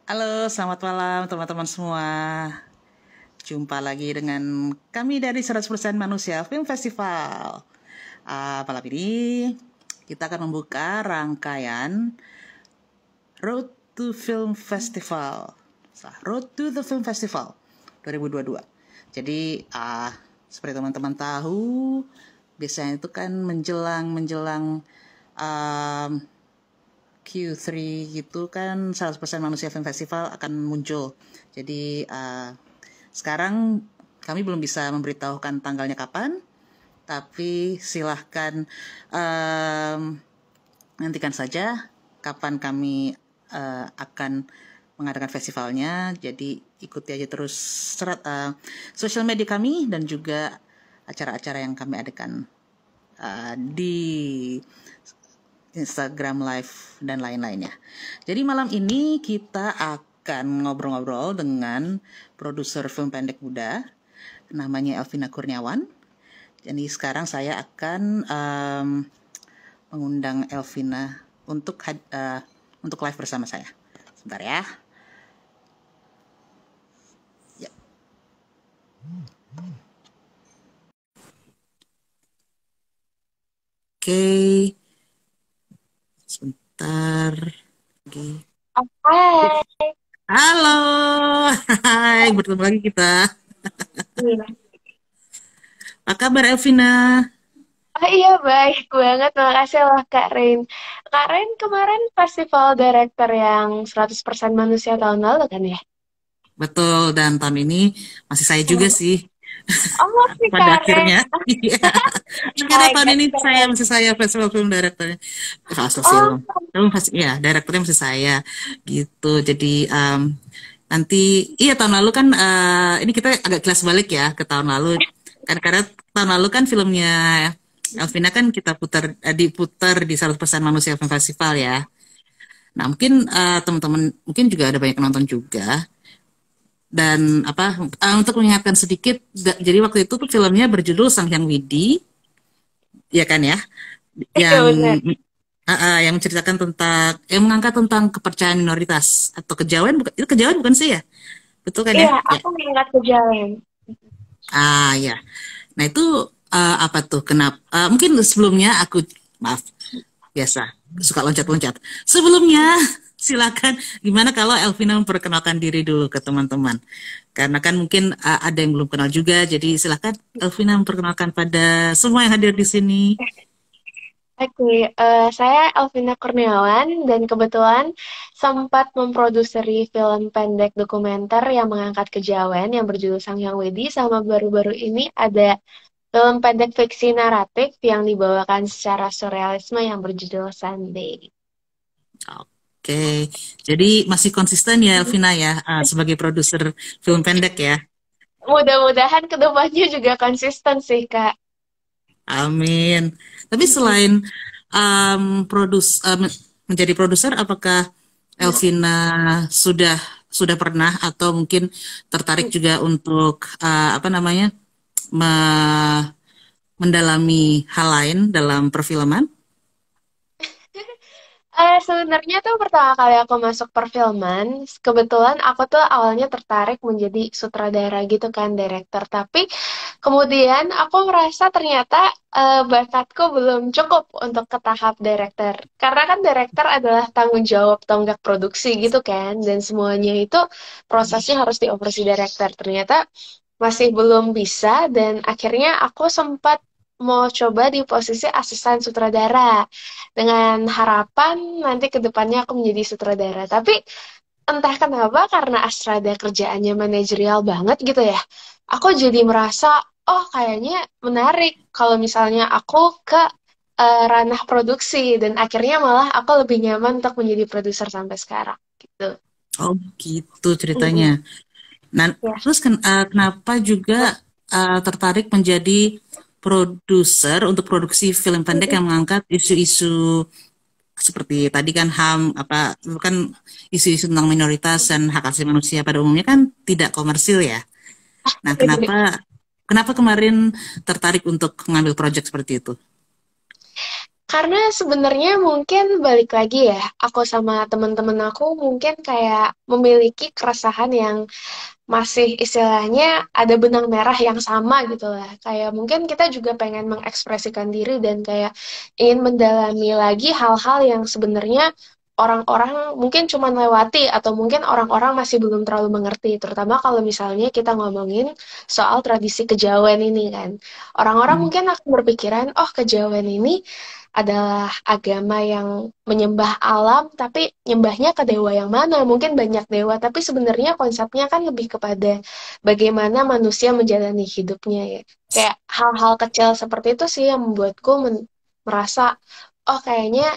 Halo, selamat malam teman-teman semua. Jumpa lagi dengan kami dari 100% Manusia Film Festival. Malam ini kita akan membuka rangkaian Road to Film Festival. Road to the Film Festival 2022. Jadi, seperti teman-teman tahu, biasanya itu kan menjelang Q3 gitu kan 100% Manusia Film Festival akan muncul. Jadi sekarang kami belum bisa memberitahukan tanggalnya kapan, tapi silahkan nantikan saja kapan kami akan mengadakan festivalnya. Jadi ikuti aja terus sosial media kami dan juga acara-acara yang kami adakan di Instagram Live dan lain-lainnya. Jadi malam ini kita akan ngobrol-ngobrol dengan produser film pendek muda, namanya Elvina Kurniawan. Jadi sekarang saya akan mengundang Elvina untuk live bersama saya. Sebentar ya. Ya. Oke. Sebentar lagi. Hai. Halo, hai, bertemu lagi kita. Iya. Apa kabar Elvina? Oh iya, baik banget. Makasih loh Kak Rain. Kak Rain kemarin festival director yang 100% manusia tahun lalu kan ya? Betul, dan tahun ini masih saya juga Hmm. sih. Oh, masih Pada Kak Rain. akhirnya, iya. Akhirnya My tahun God, ini keren. masih saya festival film directornya, Oh, film ya directornya masih saya gitu. Jadi nanti, iya tahun lalu kan ini kita agak kelas balik ya ke tahun lalu. Karena tahun lalu kan filmnya Elvina kan kita diputar di 100% Manusia Film Festival ya. Nah mungkin teman-teman mungkin juga ada banyak nonton juga. Dan untuk mengingatkan sedikit, jadi waktu itu tuh filmnya berjudul Sang Hyang Widi, ya kan ya, iya yang bener. yang menceritakan tentang, yang mengangkat tentang kepercayaan minoritas atau kejawen, bukan itu kejawen bukan sih ya, betul kan ya? Iya, Ya, aku ngangkat ke jalan. ya. Nah itu apa tuh? Kenapa? Mungkin sebelumnya aku maaf, biasa suka loncat-loncat. Sebelumnya silakan, gimana kalau Elvina memperkenalkan diri dulu ke teman-teman? Karena kan mungkin ada yang belum kenal juga, jadi silakan Elvina memperkenalkan pada semua yang hadir di sini. Oke, saya Elvina Kurniawan dan kebetulan sempat memproduksi film pendek dokumenter yang mengangkat kejawen yang berjudul Sang Hyang Widi, sama baru-baru ini ada film pendek fiksi naratif yang dibawakan secara surrealisme yang berjudul Sunday. Oke, jadi masih konsisten ya Elvina ya sebagai produser film pendek ya. Mudah-mudahan kedepannya juga konsisten sih, Kak. Amin. Tapi selain menjadi produser, apakah Elvina sudah pernah atau mungkin tertarik juga untuk me- mendalami hal lain dalam perfilman? Sebenarnya tuh pertama kali aku masuk perfilman, kebetulan aku tuh awalnya tertarik menjadi sutradara gitu kan, director. Tapi kemudian aku merasa ternyata bakatku belum cukup untuk ke tahap director. Karena kan director adalah tanggung jawab tonggak produksi gitu kan, dan semuanya itu prosesnya harus dioperasi director. Ternyata masih belum bisa, dan akhirnya aku sempat mau coba di posisi asisten sutradara dengan harapan nanti ke depannya aku menjadi sutradara. Tapi entah kenapa karena Astrada kerjaannya manajerial banget gitu ya, aku jadi merasa, oh kayaknya menarik kalau misalnya aku ke ranah produksi, dan akhirnya malah aku lebih nyaman untuk menjadi produser sampai sekarang gitu. Oh gitu ceritanya. Mm-mm. Nah, Ya. terus kenapa juga tertarik menjadi produser untuk produksi film pendek Mm-mm. yang mengangkat isu-isu seperti tadi kan HAM, kan isu-isu tentang minoritas dan hak asasi manusia pada umumnya kan tidak komersil ya. Nah, kenapa kemarin tertarik untuk mengambil proyek seperti itu? Karena sebenarnya mungkin balik lagi ya, aku sama teman-teman aku mungkin kayak memiliki keresahan yang masih istilahnya ada benang merah yang sama gitu lah. Kayak mungkin kita juga pengen mengekspresikan diri dan kayak ingin mendalami lagi hal-hal yang sebenarnya orang-orang mungkin cuma lewati atau mungkin orang-orang masih belum terlalu mengerti. Terutama kalau misalnya kita ngomongin soal tradisi kejawen ini kan. Orang-orang Hmm. mungkin akan berpikiran, oh kejawen ini adalah agama yang menyembah alam, tapi nyembahnya ke dewa yang mana? Mungkin banyak dewa, tapi sebenarnya konsepnya kan lebih kepada bagaimana manusia menjalani hidupnya ya. Kayak hal-hal kecil seperti itu sih yang membuatku merasa, oh kayaknya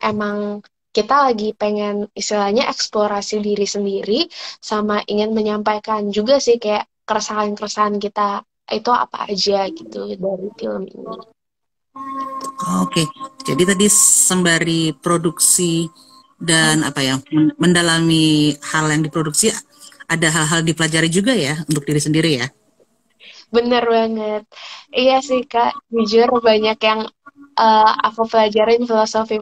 emang kita lagi pengen istilahnya eksplorasi diri sendiri, sama ingin menyampaikan juga sih kayak keresahan-keresahan kita itu apa aja gitu dari film ini. Oke, jadi tadi sembari produksi dan apa ya, mendalami hal yang diproduksi, ada hal-hal dipelajari juga ya untuk diri sendiri ya. Bener banget. Iya sih Kak, jujur banyak yang aku pelajarin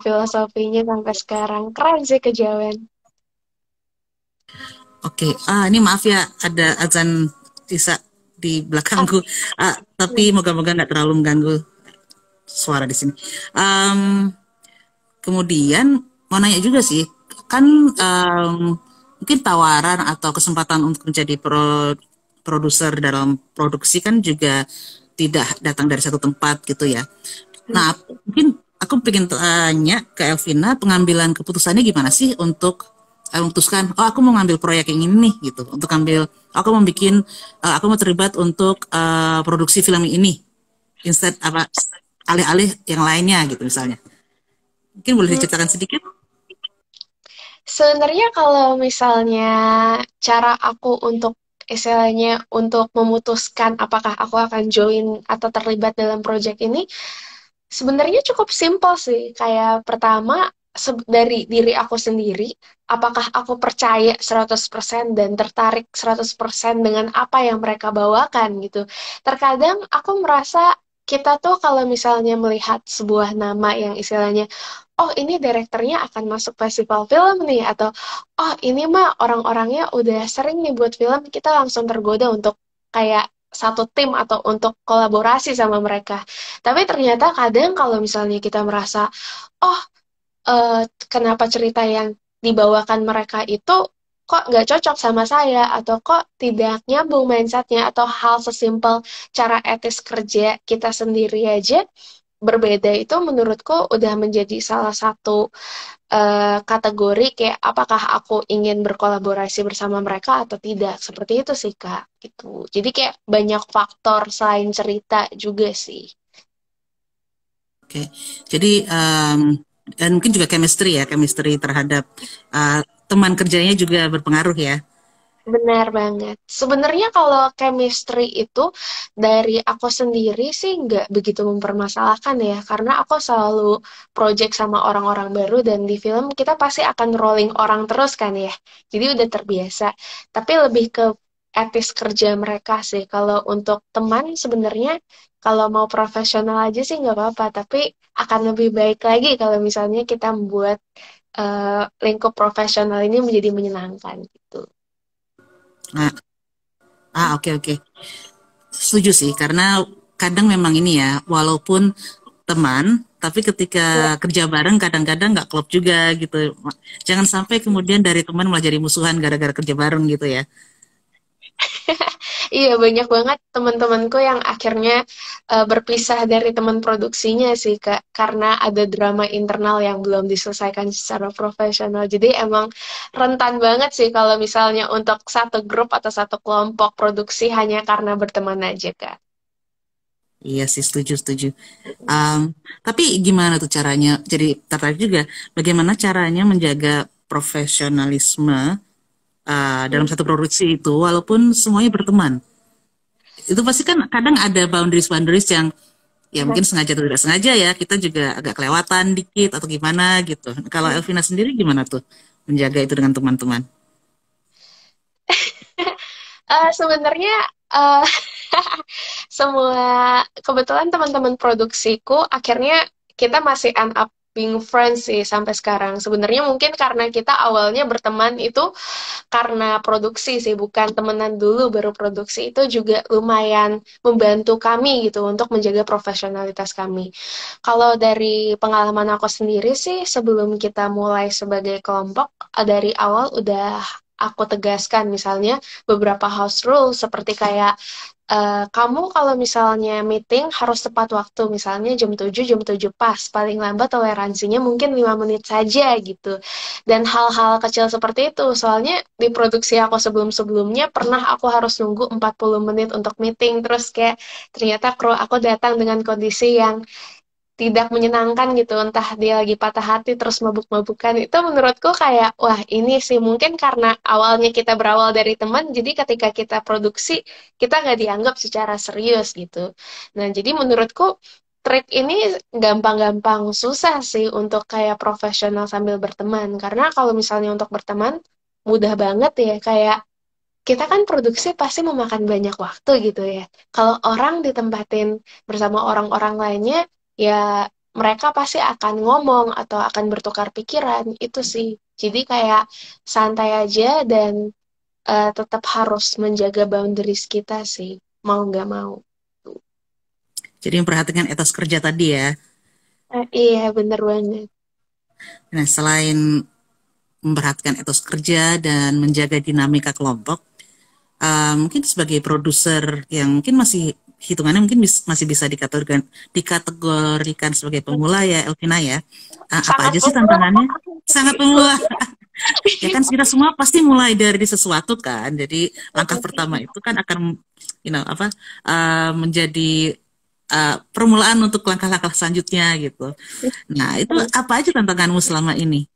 filosofinya sampai sekarang. Keren sih kejawen. Oke, ini maaf ya ada azan sisa di Ah, belakangku, iya. tapi moga-moga nggak terlalu mengganggu suara di sini. Em, Kemudian mau nanya juga sih, kan mungkin tawaran atau kesempatan untuk menjadi produser dalam produksi kan juga tidak datang dari satu tempat gitu ya. Nah, mungkin aku pengen tanya ke Elvina, pengambilan keputusannya gimana sih untuk memutuskan, oh aku mau ngambil proyek yang ini nih gitu, untuk ambil, aku mau bikin, aku mau terlibat untuk produksi film ini, instead apa alih-alih yang lainnya gitu misalnya. Mungkin boleh Hmm, diceritakan sedikit? sebenarnya kalau misalnya cara aku untuk istilahnya untuk memutuskan apakah aku akan join atau terlibat dalam proyek ini, sebenarnya cukup simpel sih. Kayak pertama, dari diri aku sendiri, apakah aku percaya 100% dan tertarik 100% dengan apa yang mereka bawakan gitu. Terkadang aku merasa kita tuh kalau misalnya melihat sebuah nama yang istilahnya, oh ini direkturnya akan masuk festival film nih, atau oh ini mah orang-orangnya udah sering nih buat film, kita langsung tergoda untuk kayak satu tim atau untuk kolaborasi sama mereka. Tapi ternyata kadang kalau misalnya kita merasa, oh kenapa cerita yang dibawakan mereka itu kok nggak cocok sama saya, atau kok tidak nyambung mindsetnya, atau hal sesimpel cara etis kerja kita sendiri aja berbeda, itu menurutku udah menjadi salah satu kategori kayak apakah aku ingin berkolaborasi bersama mereka atau tidak. Seperti itu sih Kak, gitu. Jadi kayak banyak faktor selain cerita juga sih. Oke, jadi dan mungkin juga chemistry ya, chemistry terhadap teman kerjanya juga berpengaruh ya. Benar banget. Sebenarnya kalau chemistry itu dari aku sendiri sih nggak begitu mempermasalahkan ya, karena aku selalu project sama orang-orang baru dan di film kita pasti akan rolling orang terus kan ya. Jadi udah terbiasa. Tapi lebih ke etis kerja mereka sih. Kalau untuk teman sebenarnya kalau mau profesional aja sih nggak apa-apa, tapi akan lebih baik lagi kalau misalnya kita membuat lingkup profesional ini menjadi menyenangkan gitu. Nah, oke oke. Setuju sih, karena kadang memang ini ya, walaupun teman, tapi ketika kerja bareng kadang-kadang nggak klop juga gitu. Jangan sampai kemudian dari teman malah jadi musuhan gara-gara kerja bareng gitu ya. Iya, banyak banget teman-temanku yang akhirnya berpisah dari teman produksinya sih, Kak, karena ada drama internal yang belum diselesaikan secara profesional. Jadi emang rentan banget sih kalau misalnya untuk satu grup atau satu kelompok produksi hanya karena berteman aja, Kak. Iya sih, setuju setuju. Um, tapi gimana tuh caranya? Jadi tertarik juga, bagaimana caranya menjaga profesionalisme dalam Hmm. satu produksi itu, walaupun semuanya berteman. Itu pasti kan kadang ada boundaries-boundaries yang ya mungkin sengaja atau tidak sengaja ya, kita juga agak kelewatan dikit atau gimana gitu. Kalau Elvina sendiri gimana tuh menjaga itu dengan teman-teman? Sebenarnya eh, semua kebetulan teman-teman produksiku akhirnya kita masih end up being friends sih sampai sekarang. Sebenarnya mungkin karena kita awalnya berteman itu karena produksi sih, bukan temenan dulu baru produksi. Itu juga lumayan membantu kami gitu untuk menjaga profesionalitas kami. Kalau dari pengalaman aku sendiri sih, sebelum kita mulai sebagai kelompok, dari awal udah aku tegaskan misalnya beberapa house rules seperti kayak kamu kalau misalnya meeting harus tepat waktu, misalnya jam 7 pas, paling lambat toleransinya mungkin 5 menit saja gitu. Dan hal-hal kecil seperti itu, soalnya di produksi aku sebelum-sebelumnya pernah aku harus nunggu 40 menit untuk meeting, terus kayak ternyata kru aku datang dengan kondisi yang tidak menyenangkan gitu, entah dia lagi patah hati terus mabuk-mabukan, itu menurutku kayak wah ini sih mungkin karena awalnya kita berawal dari teman, jadi ketika kita produksi kita nggak dianggap secara serius gitu. Nah jadi menurutku trik ini gampang-gampang susah sih untuk kayak profesional sambil berteman, karena kalau misalnya untuk berteman mudah banget ya, kayak kita kan produksi pasti memakan banyak waktu gitu ya. Kalau orang ditempatin bersama orang-orang lainnya, ya mereka pasti akan ngomong atau akan bertukar pikiran, itu sih. Jadi kayak santai aja dan tetap harus menjaga boundaries kita sih, mau nggak mau. Jadi memperhatikan etos kerja tadi ya. Iya, bener banget. Nah, selain memperhatikan etos kerja dan menjaga dinamika kelompok, mungkin sebagai produser yang mungkin masih hitungannya mungkin masih bisa dikategorikan sebagai pemula ya, Elvina ya. Apa Sangat aja sih pemula. tantangannya? Sangat pemula. Ya kan kita semua pasti mulai dari sesuatu kan. Jadi langkah pertama itu kan akan apa menjadi permulaan untuk langkah-langkah selanjutnya gitu. Nah, itu apa aja tantanganmu selama ini?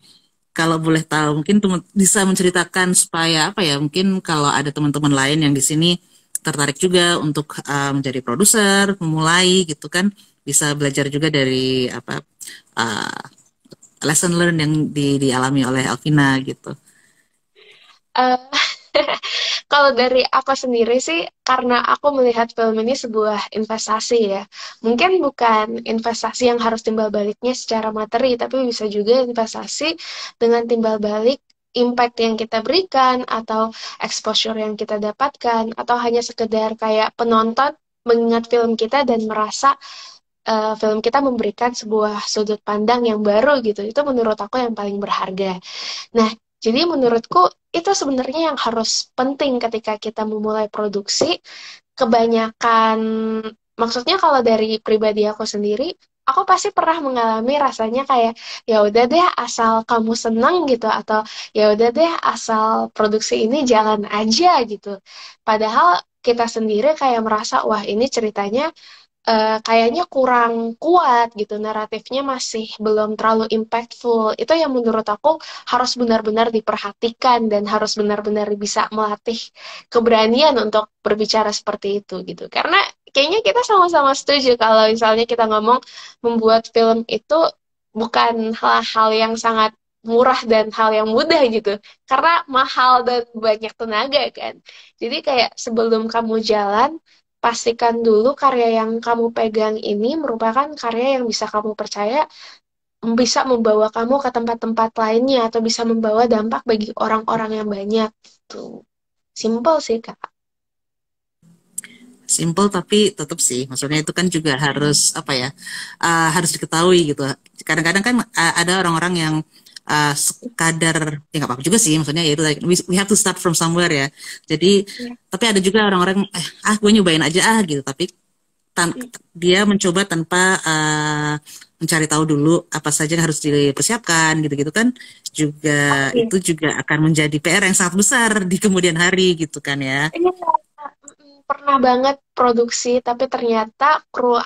Kalau boleh tahu, mungkin bisa menceritakan supaya apa ya? Mungkin kalau ada teman-teman lain yang di sini tertarik juga untuk menjadi produser, memulai gitu kan, bisa belajar juga dari apa uh, lesson learn yang dialami oleh Alvina gitu. Eh, Kalau dari aku sendiri sih, karena aku melihat film ini sebuah investasi ya. Mungkin bukan investasi yang harus timbal baliknya secara materi, tapi bisa juga investasi dengan timbal balik impact yang kita berikan, atau exposure yang kita dapatkan, atau hanya sekedar kayak penonton mengingat film kita dan merasa film kita memberikan sebuah sudut pandang yang baru gitu. Itu menurut aku yang paling berharga. Nah, jadi menurutku itu sebenarnya yang harus penting ketika kita memulai produksi. Kebanyakan, maksudnya kalau dari pribadi aku sendiri, aku pasti pernah mengalami rasanya kayak ya udah deh asal kamu seneng gitu, atau ya udah deh asal produksi ini jalan aja gitu. Padahal kita sendiri kayak merasa wah ini ceritanya kayaknya kurang kuat gitu, naratifnya masih belum terlalu impactful. Itu yang menurut aku harus benar-benar diperhatikan dan harus benar-benar bisa melatih keberanian untuk berbicara seperti itu gitu. Karena kayaknya kita sama-sama setuju kalau misalnya kita ngomong membuat film itu bukan hal-hal yang sangat murah dan hal yang mudah gitu. Karena mahal dan banyak tenaga kan. Jadi kayak sebelum kamu jalan, pastikan dulu karya yang kamu pegang ini merupakan karya yang bisa kamu percaya bisa membawa kamu ke tempat-tempat lainnya atau bisa membawa dampak bagi orang-orang yang banyak. Tuh. Simple sih, Kak. Simple tapi tetap sih, maksudnya itu kan juga harus apa ya, harus diketahui gitu. Kadang-kadang kan ada orang-orang yang sekadar ya nggak apa-apa juga sih, maksudnya ya itu we have to start from somewhere ya. Jadi Iya. tapi ada juga orang-orang gue nyobain aja gitu, tapi dia mencoba tanpa mencari tahu dulu apa saja yang harus dipersiapkan gitu-gitu kan, juga Iya. itu juga akan menjadi PR yang sangat besar di kemudian hari gitu kan ya. Iya, pernah banget produksi, tapi ternyata kru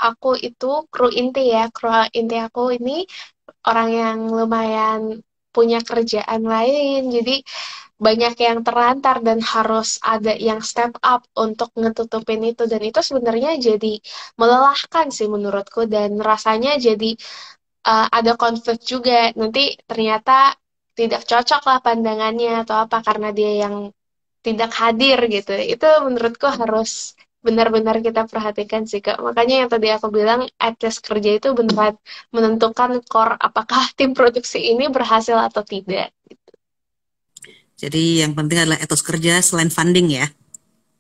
inti ya, kru inti aku ini orang yang lumayan punya kerjaan lain, jadi banyak yang terlantar dan harus ada yang step up untuk ngetutupin itu, dan itu sebenarnya jadi melelahkan sih menurutku, dan rasanya jadi ada konflik juga, nanti ternyata tidak cocok lah pandangannya atau apa karena dia yang tidak hadir gitu. Itu menurutku harus benar-benar kita perhatikan sih Kak. Makanya yang tadi aku bilang etis kerja itu beneran menentukan core apakah tim produksi ini berhasil atau tidak. Jadi yang penting adalah etos kerja selain funding ya.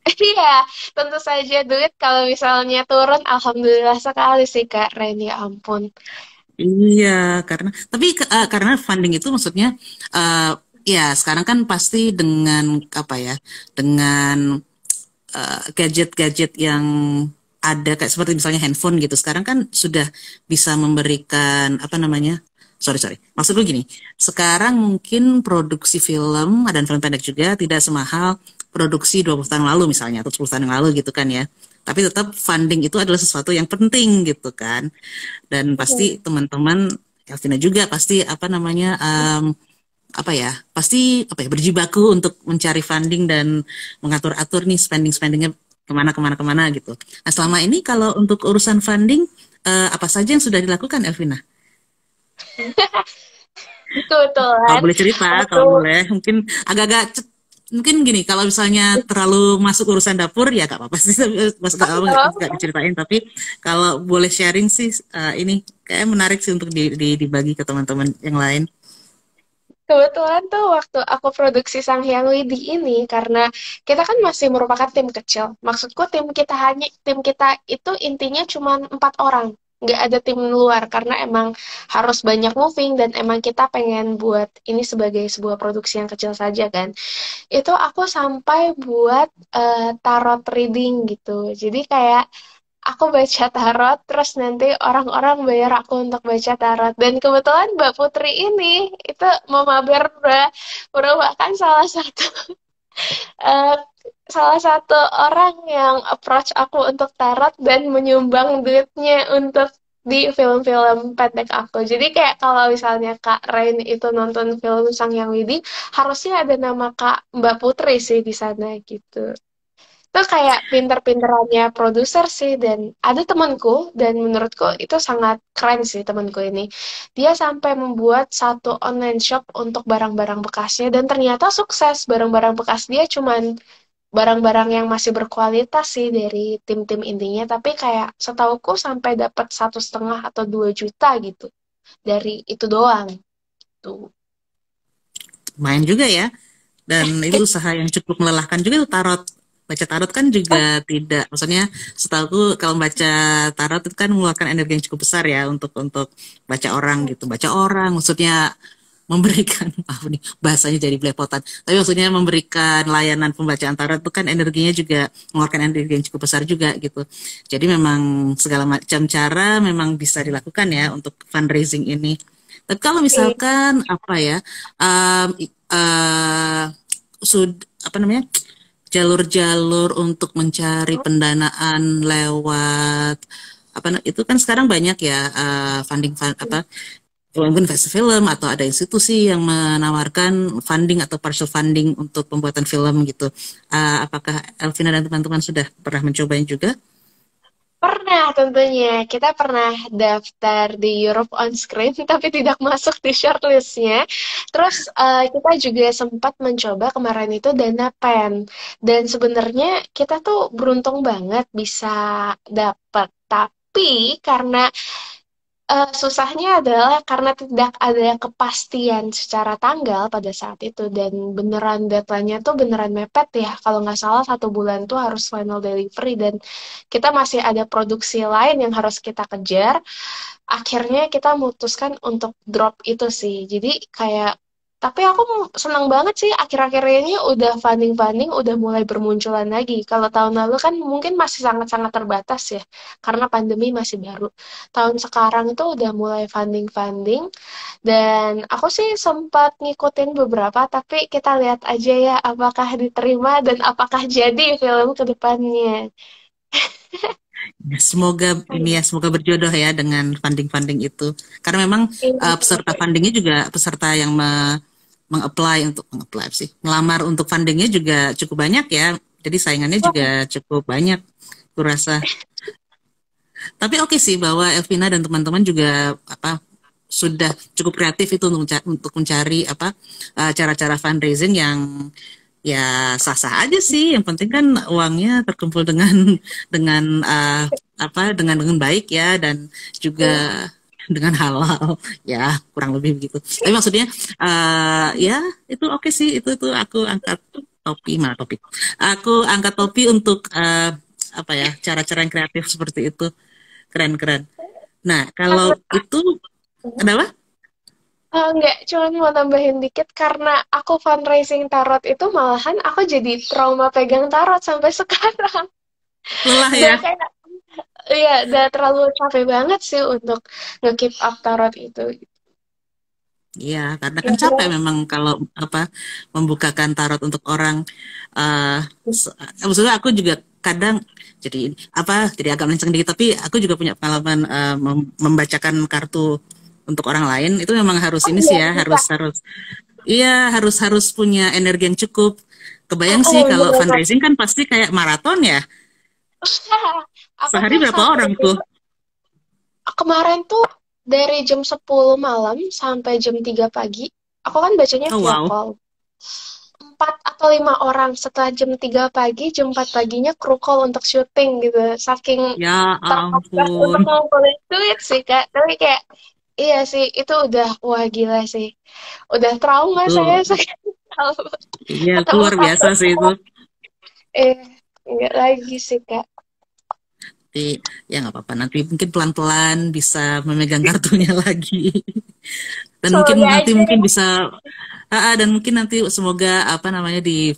Iya, tentu saja duit kalau misalnya turun, alhamdulillah sekali sih Kak Ren, ya ampun. Iya, karena funding itu maksudnya eh, ya sekarang kan pasti dengan apa ya, dengan gadget-gadget yang ada kayak seperti misalnya handphone gitu. Sekarang kan sudah bisa memberikan apa namanya? Sorry, sorry. Maksud gue gini, sekarang mungkin produksi film, dan film pendek juga tidak semahal produksi 20 tahun lalu misalnya, atau 10 tahun yang lalu gitu kan ya. Tapi tetap funding itu adalah sesuatu yang penting gitu kan. Dan pasti teman-teman, Elvina juga pasti apa namanya, apa ya, pasti apa ya, berjibaku untuk mencari funding dan mengatur-atur nih spending-spendingnya kemana gitu. Nah selama ini kalau untuk urusan funding, apa saja yang sudah dilakukan Elvina? Kalau Kebetulan, boleh cerita, waktu kalau boleh, mungkin agak-agak mungkin gini, kalau misalnya terlalu masuk urusan dapur ya gak apa-apa sih, nggak diceritain. Tapi kalau boleh sharing sih, ini kayak menarik sih untuk dibagi ke teman-teman yang lain. kebetulan tuh waktu aku produksi Sang Hyang Widi ini, karena kita kan masih merupakan tim kecil. Maksudku tim kita itu intinya cuma 4 orang. Nggak ada tim luar karena emang harus banyak moving dan emang kita pengen buat ini sebagai sebuah produksi yang kecil saja kan. Itu aku sampai buat tarot reading gitu. Jadi kayak aku baca tarot, terus nanti orang-orang bayar aku untuk baca tarot. Dan kebetulan Mbak Putri ini, itu Mama Berda, merupakan eh, salah satu orang yang approach aku untuk tarot dan menyumbang duitnya untuk di film-film pendek aku. Jadi kayak kalau misalnya Kak Rain itu nonton film Sang Yang Widi, harusnya ada nama Kak Mbak Putri sih di sana gitu. Itu kayak pinter-pinterannya produser sih, dan ada temanku dan menurutku itu sangat keren sih temanku ini. Dia sampai membuat satu online shop untuk barang-barang bekasnya dan ternyata sukses. Barang-barang bekas dia cuman barang-barang yang masih berkualitas sih dari tim-tim intinya, tapi kayak setauku sampai dapat 1,5 atau 2 juta gitu dari itu doang tuh. Main juga ya, dan itu usaha yang cukup melelahkan juga tuh tarot. Baca tarot kan juga tidak, maksudnya setahu kalau baca tarot itu kan mengeluarkan energi yang cukup besar ya untuk baca orang gitu. Baca orang maksudnya memberikan maaf nih bahasanya jadi belepotan. Tapi maksudnya memberikan layanan pembacaan tarot itu kan energinya juga mengeluarkan energi yang cukup besar juga gitu. Jadi memang segala macam cara memang bisa dilakukan ya untuk fundraising ini. Tapi kalau misalkan apa ya, um, uh, apa namanya, jalur-jalur untuk mencari pendanaan lewat itu kan sekarang banyak ya, funding apa walaupun film atau ada institusi yang menawarkan funding atau partial funding untuk pembuatan film gitu. Apakah Elvina dan teman-teman sudah pernah mencobanya juga? Pernah tentunya, kita pernah daftar di Europe on Screen tapi tidak masuk di shortlistnya. Terus kita juga sempat mencoba kemarin itu Dana Pen. Dan sebenarnya kita tuh beruntung banget bisa dapat. Tapi karena susahnya adalah karena tidak ada kepastian secara tanggal pada saat itu dan beneran deadline-nya tuh beneran mepet ya. Kalau nggak salah 1 bulan tuh harus final delivery dan kita masih ada produksi lain yang harus kita kejar. Akhirnya kita memutuskan untuk drop itu sih. Jadi kayak tapi aku senang banget sih akhir-akhir ini udah funding-funding udah mulai bermunculan lagi. Kalau tahun lalu kan mungkin masih sangat-sangat terbatas ya karena pandemi masih baru. Tahun sekarang itu udah mulai funding-funding dan aku sih sempat ngikutin beberapa tapi kita lihat aja ya apakah diterima dan apakah jadi film ke depannya. Ya, semoga ini ya, semoga berjodoh ya dengan funding-funding itu. Karena memang peserta fundingnya juga peserta yang meng-apply untuk meng-apply sih, melamar untuk fundingnya juga cukup banyak ya. Jadi saingannya juga cukup banyak, aku rasa. Tapi oke sih bahwa Elvina dan teman-teman juga apa sudah cukup kreatif itu untuk mencari apa cara-cara fundraising yang ya sah-sah aja sih. Yang penting kan uangnya terkumpul dengan dengan dengan baik ya dan juga Hmm. dengan halal ya kurang lebih begitu. Tapi maksudnya ya itu oke sih itu aku angkat topi mana topi. Aku angkat topi untuk apa ya cara-cara yang kreatif seperti itu keren-keren. Nah kalau Karena itu kenapa? enggak, cuma mau nambahin dikit karena aku fundraising tarot itu malahan aku jadi trauma pegang tarot sampai sekarang. Lelah Udah ya. kayak, iya, udah terlalu capek banget sih untuk nge-keep up tarot itu. Iya, karena Ya, kan capek terus, memang kalau apa membukakan tarot untuk orang. eh Maksudnya aku juga kadang jadi jadi agak melenceng dikit, tapi aku juga punya pengalaman membacakan kartu untuk orang lain. Itu memang harus oh ini iya sih ya, bisa. harus harus iya harus harus punya energi yang cukup. Kebayang sih kalau Bener banget. fundraising kan pasti kayak maraton ya. Aku Sehari tuh berapa sampai orang tuh? kemarin tuh dari jam 10 malam sampai jam 3 pagi. Aku kan bacanya Oh via wow. call. 4 atau 5 orang setelah jam 3 pagi, jam 4 paginya kru call untuk syuting gitu. Saking Ya terpaksa ampun. untuk ngumpulin duit sih, Kak. Tapi kayak, iya sih, itu udah, wah gila sih. Udah trauma saya, Itu saya kalau iya itu ketemu luar kartu. biasa sih itu. Eh, enggak lagi sih, Kak. Tapi ya nggak apa-apa. Nanti mungkin pelan-pelan bisa memegang kartunya lagi. Dan mungkin Semoga nanti aja mungkin ya. bisa dan mungkin nanti semoga apa namanya di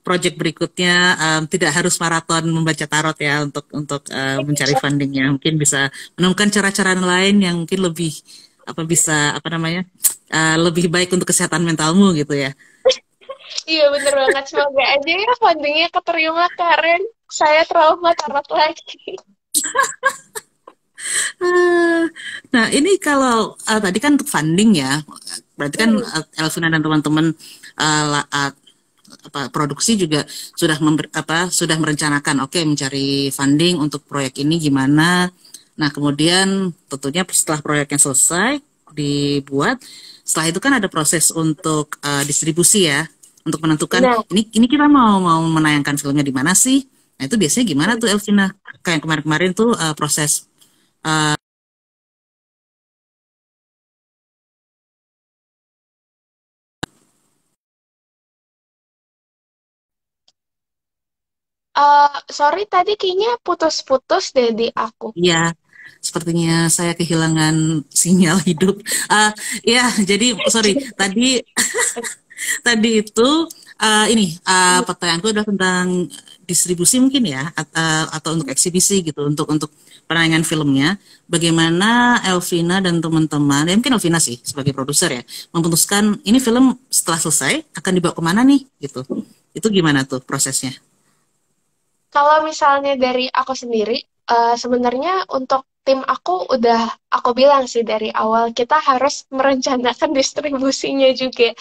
project berikutnya tidak harus maraton membaca tarot ya untuk mencari fundingnya. Mungkin bisa menemukan cara-cara lain yang mungkin lebih apa bisa apa namanya lebih baik untuk kesehatan mentalmu gitu ya. Iya bener banget. Semoga aja ya fundingnya keterima Karen. Saya trauma tarot lagi. Ah, Nah, ini kalau tadi kan untuk funding ya, berarti kan Hmm. Elvina dan teman-teman produksi juga sudah merencanakan, oke mencari funding untuk proyek ini gimana. Nah, kemudian tentunya setelah proyeknya selesai dibuat, setelah itu kan ada proses untuk distribusi ya, untuk menentukan Nah, ini kita mau menayangkan filmnya di mana sih. Nah, itu biasanya gimana tuh Elvina? Kayak kemarin-kemarin tuh proses sorry tadi kayaknya putus-putus deh di aku. Iya, sepertinya saya kehilangan sinyal hidup. Ah, ya, jadi sorry tadi tadi itu ini pertanyaanku adalah tentang distribusi mungkin ya atau untuk eksibisi gitu untuk penayangan filmnya. Bagaimana Elvina dan teman-teman, ya mungkin Elvina sih sebagai produser ya, memutuskan ini film setelah selesai akan dibawa kemana nih gitu. Itu gimana tuh prosesnya? Kalau misalnya dari aku sendiri, sebenarnya untuk tim aku udah aku bilang sih dari awal kita harus merencanakan distribusinya juga.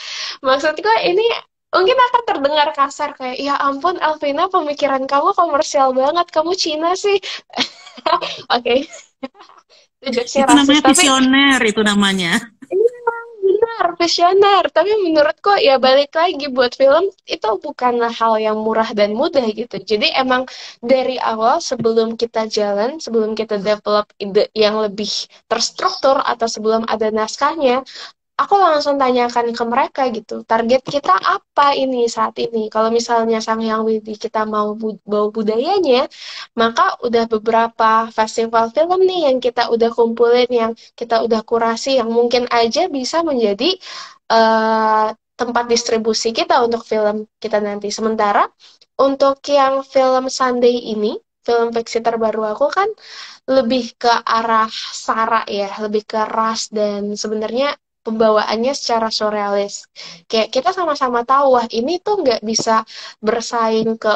Maksudku ini mungkin akan terdengar kasar kayak, ya ampun Alvina pemikiran kamu komersial banget, kamu Cina sih. Oke, itu jokesnya Itu rasis. namanya Tapi visioner itu namanya. ini memang benar, visioner. Tapi menurutku ya balik lagi buat film itu bukanlah hal yang murah dan mudah gitu. Jadi emang dari awal sebelum kita jalan, sebelum kita develop ide yang lebih terstruktur atau sebelum ada naskahnya, aku langsung tanyakan ke mereka gitu, target kita apa ini saat ini? Kalau misalnya Sang Hyang Widi kita mau bawa budayanya, maka udah beberapa festival film nih yang kita udah kumpulin, yang kita udah kurasi, yang mungkin aja bisa menjadi eh, tempat distribusi kita untuk film kita nanti. Sementara untuk yang film Sunday ini, film fiksi terbaru aku kan lebih ke arah sara ya, lebih ke ras dan sebenarnya pembawaannya secara surrealis. Kayak kita sama-sama tahu, wah ini tuh nggak bisa bersaing ke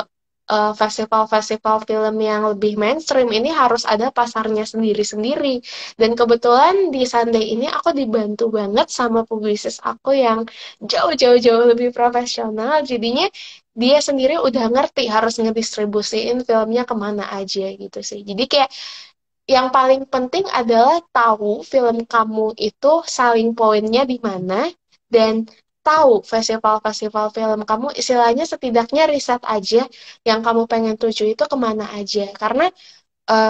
festival-festival film yang lebih mainstream. Ini harus ada pasarnya sendiri-sendiri. Dan kebetulan di Sunday ini aku dibantu banget sama publisis aku yang jauh-jauh-jauh lebih profesional. Jadinya dia sendiri udah ngerti harus ngedistribusiin filmnya kemana aja gitu sih. Jadi kayak yang paling penting adalah tahu film kamu itu selling point-nya di mana dan tahu festival-festival film. Kamu istilahnya setidaknya riset aja yang kamu pengen tuju itu kemana aja. Karena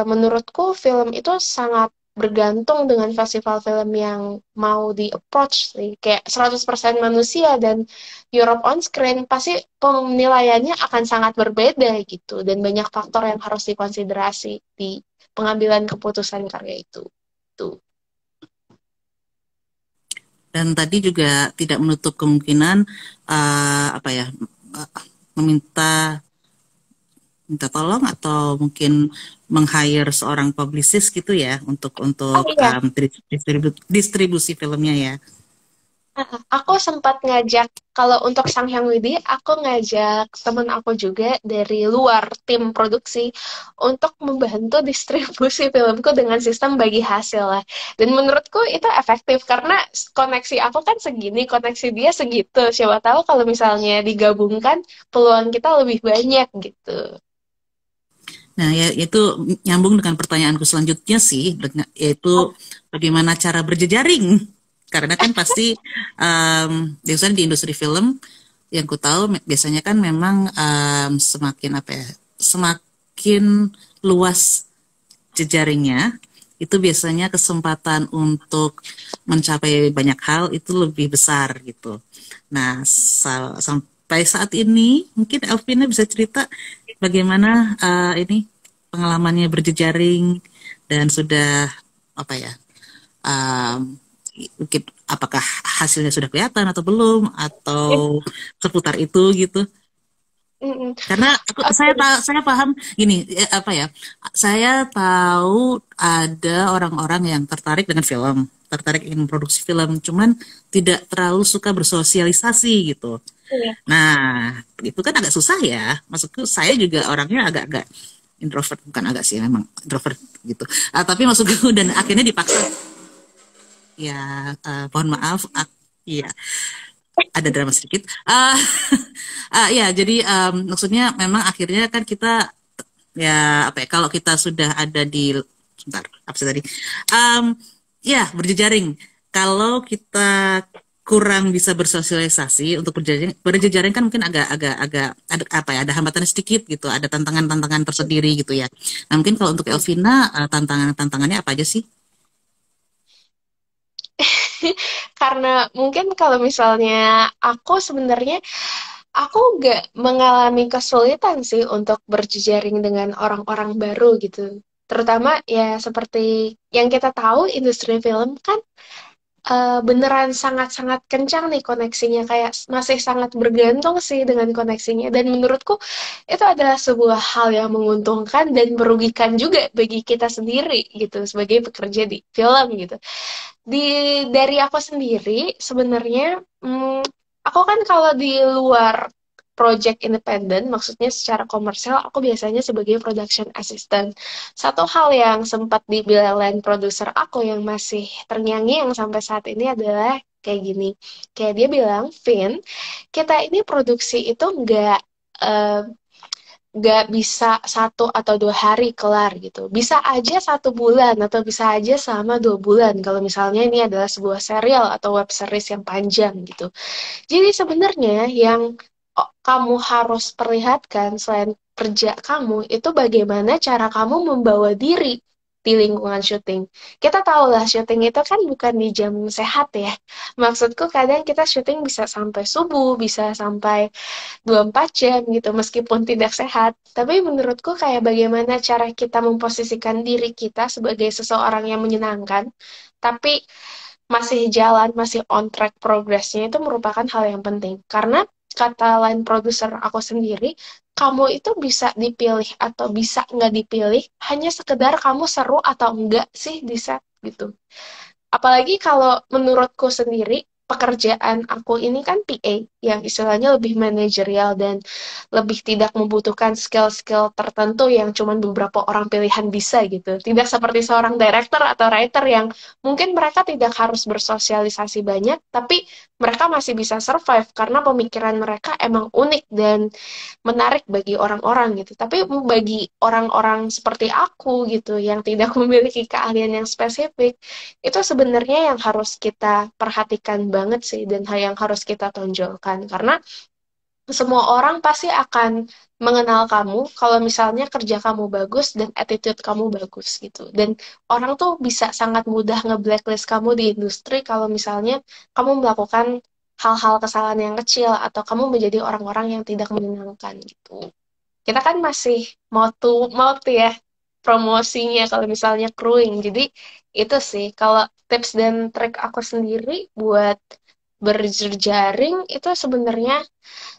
menurutku film itu sangat bergantung dengan festival film yang mau di-approach sih. Kayak 100% manusia dan Europe on Screen pasti penilaiannya akan sangat berbeda gitu. Dan banyak faktor yang harus dikonsiderasi di pengambilan keputusan karya itu. Tuh. Dan tadi juga tidak menutup kemungkinan apa ya, uh, meminta minta tolong atau mungkin meng-hire seorang publicist gitu ya Oh untuk iya, distribusi filmnya ya. aku sempat ngajak, kalau untuk Sang Hyang Widi, aku ngajak temen aku juga dari luar tim produksi untuk membantu distribusi filmku dengan sistem bagi hasil lah. Dan menurutku itu efektif karena koneksi aku kan segini, koneksi dia segitu. Siapa tahu kalau misalnya digabungkan, peluang kita lebih banyak gitu. Nah, ya itu nyambung dengan pertanyaanku selanjutnya sih, yaitu bagaimana cara berjejaring. Karena kan pasti biasanya di industri film yang ku tahu biasanya kan memang semakin apa ya, semakin luas jejaringnya, itu biasanya kesempatan untuk mencapai banyak hal itu lebih besar gitu. Nah, sampai saat ini mungkin Elvina bisa cerita bagaimana ini pengalamannya berjejaring dan sudah apa ya, mungkin apakah hasilnya sudah kelihatan atau belum atau seputar itu gitu. Mm-mm. Karena Oke. saya paham gini apa ya, saya tahu ada orang-orang yang tertarik dengan film, tertarik ingin produksi film, cuman tidak terlalu suka bersosialisasi gitu. Iya. Nah, itu kan agak susah ya. Maksudku saya juga orangnya agak-agak introvert, bukan agak sih, memang introvert gitu. Tapi maksudku dan akhirnya dipaksa. Ya, mohon maaf. Iya, ada drama sedikit. Ya, jadi maksudnya memang akhirnya kan kita ya apa ya, kalau kita sudah ada di sebentar apa sih tadi, um, ya berjejaring, kalau kita kurang bisa bersosialisasi untuk berjejaring kan mungkin agak ada apa ya, ada hambatan sedikit gitu, ada tantangan-tantangan tersendiri gitu ya. Nah mungkin kalau untuk Elvina tantangannya apa aja sih? Karena mungkin kalau misalnya aku sebenarnya aku nggak mengalami kesulitan sih untuk berjejaring dengan orang-orang baru gitu. Terutama ya seperti yang kita tahu industri film kan beneran sangat-sangat kencang nih koneksinya, kayak masih sangat bergantung sih dengan koneksinya, dan menurutku itu adalah sebuah hal yang menguntungkan dan merugikan juga bagi kita sendiri gitu sebagai pekerja di film gitu. Di dari aku sendiri sebenarnya, aku kan kalau di luar project independen, maksudnya secara komersial, aku biasanya sebagai production assistant. Satu hal yang sempat dibilang produser aku yang masih terngiang-ngiang sampai saat ini adalah kayak gini. Kayak dia bilang, Vin, kita ini produksi itu eh, nggak bisa 1 atau 2 hari kelar gitu. Bisa aja 1 bulan atau bisa aja selama 2 bulan. Kalau misalnya ini adalah sebuah serial atau web series yang panjang gitu. Jadi sebenarnya yang kamu harus perlihatkan selain kerja kamu itu bagaimana cara kamu membawa diri di lingkungan syuting. Kita tahu lah syuting itu kan bukan di jam sehat ya. Maksudku kadang kita syuting bisa sampai subuh, bisa sampai 24 jam gitu meskipun tidak sehat. Tapi menurutku kayak bagaimana cara kita memposisikan diri kita sebagai seseorang yang menyenangkan, tapi masih jalan, masih on track progresnya itu merupakan hal yang penting. Karena kata line produser aku sendiri, kamu itu bisa dipilih atau bisa nggak dipilih hanya sekedar kamu seru atau enggak sih di set gitu. Apalagi kalau menurutku sendiri, pekerjaan aku ini kan PA. yang istilahnya lebih manajerial dan lebih tidak membutuhkan skill-skill tertentu yang cuman beberapa orang pilihan bisa gitu. Tidak seperti seorang director atau writer yang mungkin mereka tidak harus bersosialisasi banyak, tapi mereka masih bisa survive karena pemikiran mereka emang unik dan menarik bagi orang-orang gitu. Tapi bagi orang-orang seperti aku gitu yang tidak memiliki keahlian yang spesifik, itu sebenarnya yang harus kita perhatikan banget sih dan hal yang harus kita tonjolkan karena semua orang pasti akan mengenal kamu kalau misalnya kerja kamu bagus dan attitude kamu bagus gitu. Dan orang tuh bisa sangat mudah nge-blacklist kamu di industri kalau misalnya kamu melakukan hal-hal kesalahan yang kecil atau kamu menjadi orang-orang yang tidak menyenangkan gitu. Kita kan masih mau tuh ya promosinya kalau misalnya crewing. Jadi itu sih kalau tips dan trik aku sendiri buat berjejaring itu sebenarnya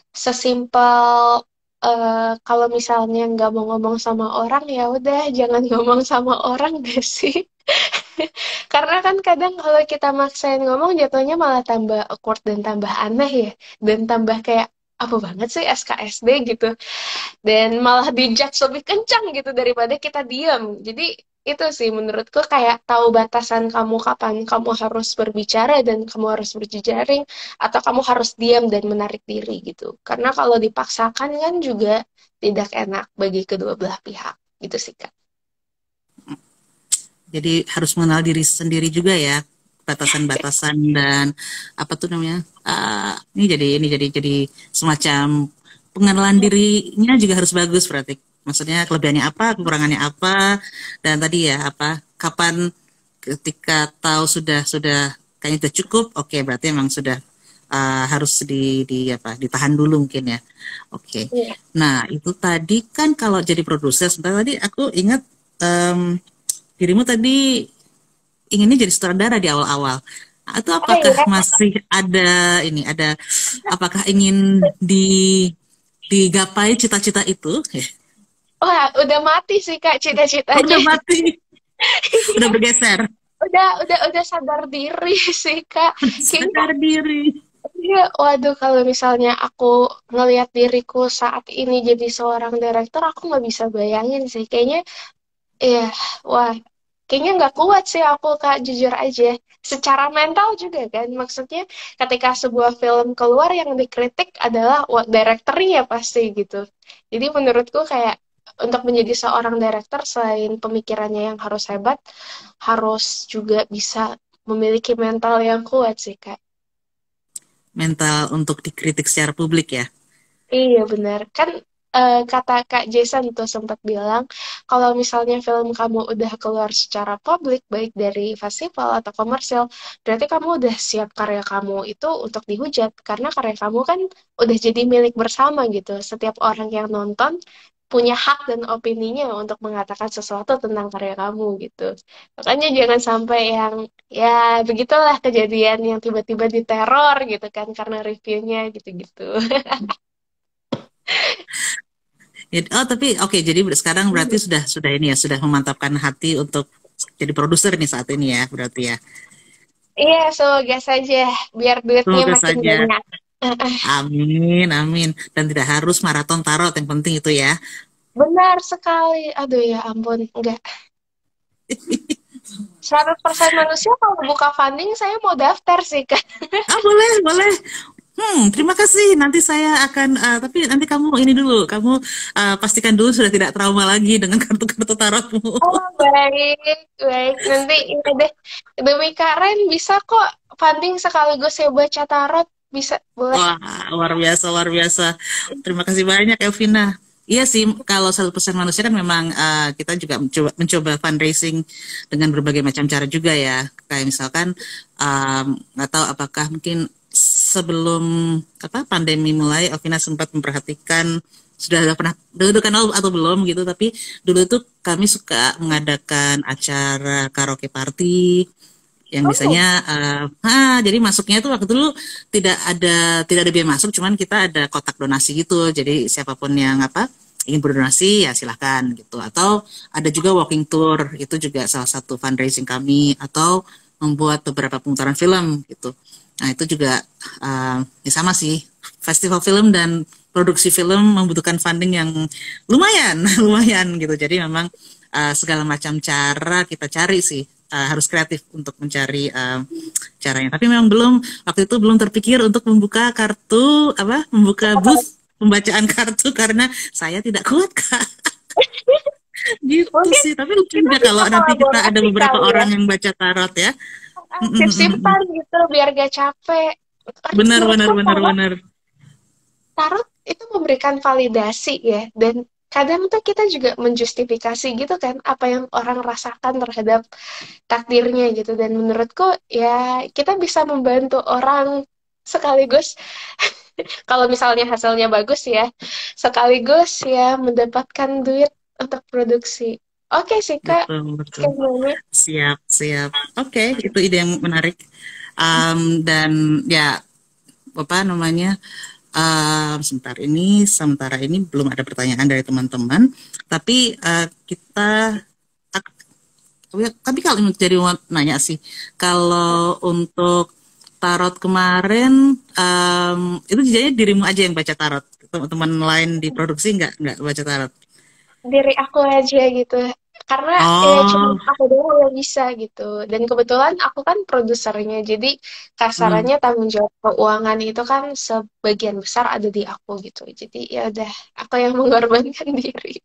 sesimpel kalau misalnya nggak mau ngomong sama orang ya udah jangan ngomong sama orang deh sih. Karena kan kadang kalau kita maksain ngomong jatuhnya malah tambah awkward dan tambah aneh ya. Dan tambah kayak apa banget sih SKSD gitu. Dan malah dijudge lebih kencang gitu daripada kita diam. Jadi itu sih menurutku kayak tahu batasan kamu kapan kamu harus berbicara dan kamu harus berjejaring atau kamu harus diam dan menarik diri gitu. Karena kalau dipaksakan kan juga tidak enak bagi kedua belah pihak gitu sih Kak. Jadi harus mengenal diri sendiri juga ya, batasan-batasan dan apa tuh namanya? Ini jadi semacam pengenalan dirinya juga harus bagus berarti. Maksudnya kelebihannya apa, kekurangannya apa, dan tadi ya apa, kapan ketika tahu sudah kayaknya sudah cukup, oke berarti memang sudah harus di apa ditahan dulu mungkin ya. Oke. Iya. Nah, itu tadi kan kalau jadi produser, sebentar tadi aku ingat em, dirimu tadi inginnya jadi sutradara di awal-awal. Itu Oh apakah iya. masih ada apakah ingin digapai cita-cita itu? Wah, udah mati sih Kak cita-citanya. Udah mati, udah bergeser, Udah sadar diri sih Kak. Kayaknya sadar diri. iya, waduh kalau misalnya aku ngelihat diriku saat ini jadi seorang direktur, aku nggak bisa bayangin sih. Kayaknya, ya, wah, kayaknya nggak kuat sih aku Kak, jujur aja. Secara mental juga kan, maksudnya ketika sebuah film keluar yang dikritik adalah wah, direkturnya pasti gitu. Jadi menurutku kayak untuk menjadi seorang direktur selain pemikirannya yang harus hebat, harus juga bisa memiliki mental yang kuat sih Kak. Mental untuk dikritik secara publik ya. Iya benar. Kan kata Kak Jason tuh sempat bilang kalau misalnya film kamu udah keluar secara publik baik dari festival atau komersial, berarti kamu udah siap karya kamu itu untuk dihujat karena karya kamu kan udah jadi milik bersama gitu. Setiap orang yang nonton punya hak dan opininya untuk mengatakan sesuatu tentang karya kamu gitu. Makanya jangan sampai yang ya begitulah kejadian yang tiba-tiba diteror gitu kan karena reviewnya gitu-gitu. Oh tapi oke, jadi sekarang berarti sudah ini ya sudah memantapkan hati untuk jadi produser nih saat ini ya berarti ya. Iya, semoga saja biar duitnya Semoga makin saja. banyak. Amin, amin. Dan tidak harus maraton tarot, yang penting itu ya. Benar sekali. Aduh ya ampun, enggak. 100% manusia kalau buka funding saya mau daftar sih, Kak. Ah, boleh, boleh. Terima kasih. Nanti saya akan, tapi nanti kamu ini dulu, kamu pastikan dulu sudah tidak trauma lagi dengan kartu-kartu tarotmu. Oh, baik, baik. Nanti ini deh. Demi Karen bisa kok funding sekaligus saya baca tarot. Bisa, boleh. Wah, luar biasa, luar biasa. Terima kasih banyak, Elvina. Iya sih, kalau 100% manusia kan memang kita juga mencoba fundraising dengan berbagai macam cara juga ya. Kayak misalkan nggak tahu apakah mungkin sebelum apa pandemi mulai, Elvina sempat memperhatikan sudah ada pernah dulu kan atau belum gitu. Tapi dulu tuh kami suka mengadakan acara karaoke party yang Oh, biasanya jadi masuknya itu waktu dulu tidak ada biaya masuk, cuman kita ada kotak donasi gitu, jadi siapapun yang apa ingin berdonasi ya silahkan gitu, atau ada juga walking tour, itu juga salah satu fundraising kami, atau membuat beberapa pemutaran film gitu. Nah, itu juga ya sama sih. Festival film dan produksi film membutuhkan funding yang lumayan, lumayan gitu. Jadi memang segala macam cara kita cari sih. Harus kreatif untuk mencari caranya. Tapi memang waktu itu belum terpikir untuk membuka kartu, membuka booth pembacaan kartu karena saya tidak kuat, Kak. Gitu Mungkin sih. Tapi lucu kita juga kalau bisa nanti kita ada kolaborasi beberapa kali ya. orang yang baca tarot ya. Sip-sipan gitu biar gak capek. Karena Benar, benar, menurutku benar, benar. tarot itu memberikan validasi ya, dan kadang tuh kita juga menjustifikasi gitu kan apa yang orang rasakan terhadap takdirnya gitu, dan menurutku ya kita bisa membantu orang sekaligus kalau misalnya hasilnya bagus ya, sekaligus ya mendapatkan duit untuk produksi. Oke sih Kak, Betul, betul. sekian banyak. Siap, siap. Oke, itu ide yang menarik. Dan ya, apa namanya? Sementara ini belum ada pertanyaan dari teman-teman. Tapi tapi kalau jadi mau nanya sih, kalau untuk tarot kemarin, itu jadinya dirimu aja yang baca tarot. Teman-teman lain di produksi nggak baca tarot. Diri aku aja gitu, karena ya cuma Oh, aku doang yang bisa gitu, dan kebetulan aku kan produsernya, jadi hmm, kasarannya tanggung jawab keuangan itu kan sebagian besar ada di aku gitu, jadi ya udah aku yang mengorbankan diri.